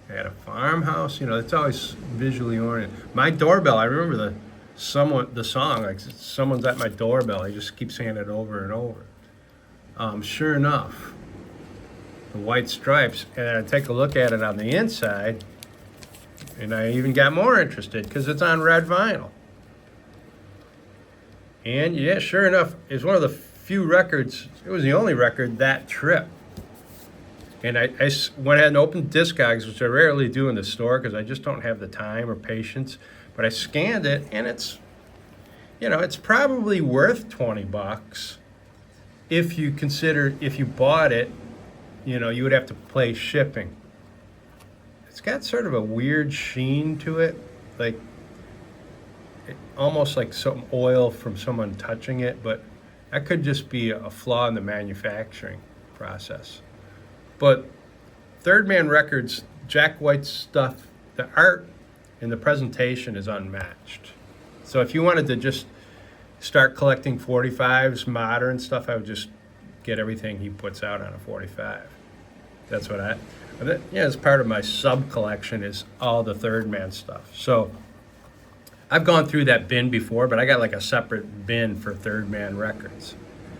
at a farmhouse. It's always visually oriented. My Doorbell, I remember the song, someone's at my doorbell. I just keep saying it over and over. Sure enough, the White Stripes, and I take a look at it on the inside, and I even got more interested because it's on red vinyl. And yeah, sure enough, it's one of the few records, it was the only record that trip. And I went ahead and opened Discogs, which I rarely do in the store because I just don't have the time or patience. But I scanned it, and it's probably worth $20 if you consider, if you bought it, you would have to pay shipping. It's got sort of a weird sheen to it, almost like some oil from someone touching it, but that could just be a flaw in the manufacturing process. But Third Man Records, Jack White's stuff, the art and the presentation is unmatched. So if you wanted to just start collecting 45s, modern stuff, I would just get everything he puts out on a 45. That's what as part of my sub collection is all the Third Man stuff. So I've gone through that bin before, but I got like a separate bin for Third Man records.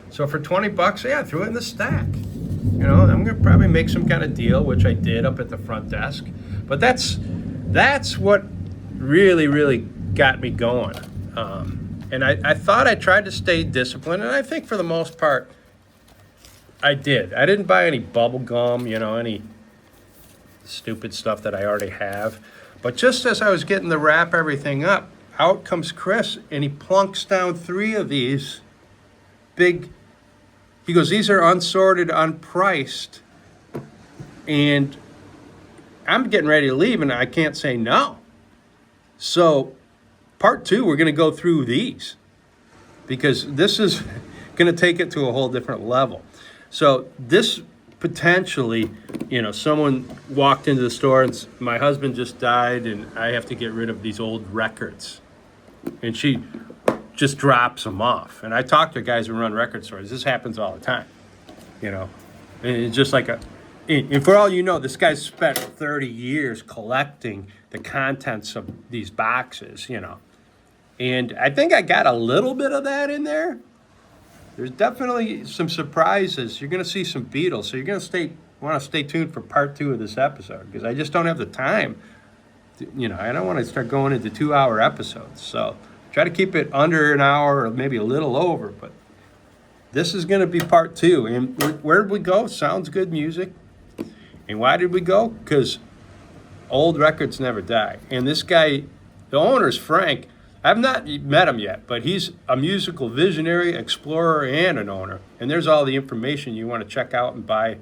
So for 20 bucks, yeah, throw it in the stack. You know, I'm gonna probably make some kind of deal, which I did up at the front desk. But that's what really got me going. And I thought I tried to stay disciplined, and I think for the most part, I did. I didn't buy any bubble gum, you know, any stupid stuff that I already have. But just as I was getting to wrap everything up, out comes Chris, and he plunks down 3 of these big. He goes, these are unsorted, unpriced, and I'm getting ready to leave, and I can't say no. So part 2, we're going to go through these because this is going to take it to a whole different level. So this potentially, you know, someone walked into the store and my husband just died and I have to get rid of these old records. And she just drops them off. And I talk to guys who run record stores. This happens all the time, you know. And it's just like and for all you know, this guy's spent 30 years collecting the contents of these boxes, you know. And I think I got a little bit of that in there. There's definitely some surprises. You're going to see some Beatles, so you're going to want to stay tuned for part 2 of this episode because I just don't have the time. You know, I don't want to start going into 2-hour episodes. So try to keep it under an hour or maybe a little over. But this is going to be part 2. And where did we go? Sounds Good Music. And why did we go? Because old records never die. And this guy, the owner's Frank. I've not met him yet, but he's a musical visionary, explorer, and an owner. And there's all the information you want to check out and buy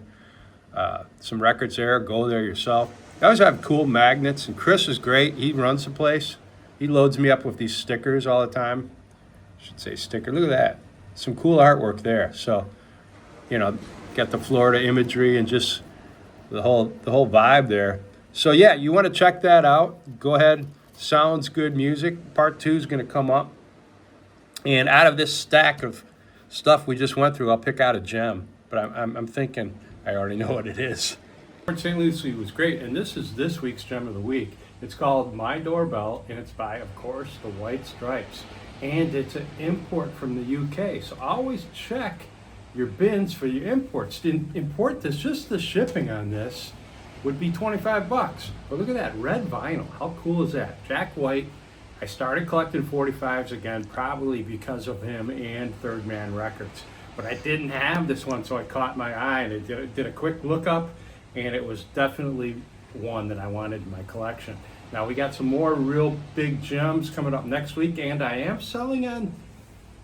some records there. Go there yourself. I always have cool magnets, and Chris is great. He runs the place. He loads me up with these stickers all the time. I should say sticker. Look at that. Some cool artwork there. So, you know, got the Florida imagery and just the whole vibe there. So, yeah, you want to check that out. Go ahead. Sounds Good Music. Part 2 is going to come up. And out of this stack of stuff we just went through, I'll pick out a gem. But I'm thinking I already know what it is. St. Lucie was great, and this is this week's Gem of the Week. It's called My Doorbell, and it's by, of course, the White Stripes. And it's an import from the UK. So always check your bins for your imports. To import this, just the shipping on this would be 25 bucks. But look at that red vinyl. How cool is that? Jack White. I started collecting 45s again, probably because of him and Third Man Records. But I didn't have this one, so I caught my eye and I did a quick lookup, and it was definitely one that I wanted in my collection. Now we got some more real big gems coming up next week, and I am selling on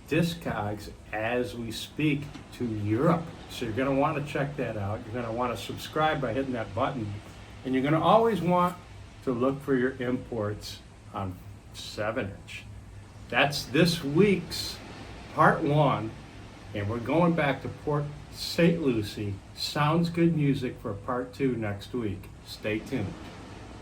Discogs as we speak to Europe. So you're going to want to check that out. You're going to want to subscribe by hitting that button. And you're going to always want to look for your imports on 7-inch. That's this week's part 1. And we're going back to Port St. Lucie. Sounds Good Music for part 2 next week. Stay tuned.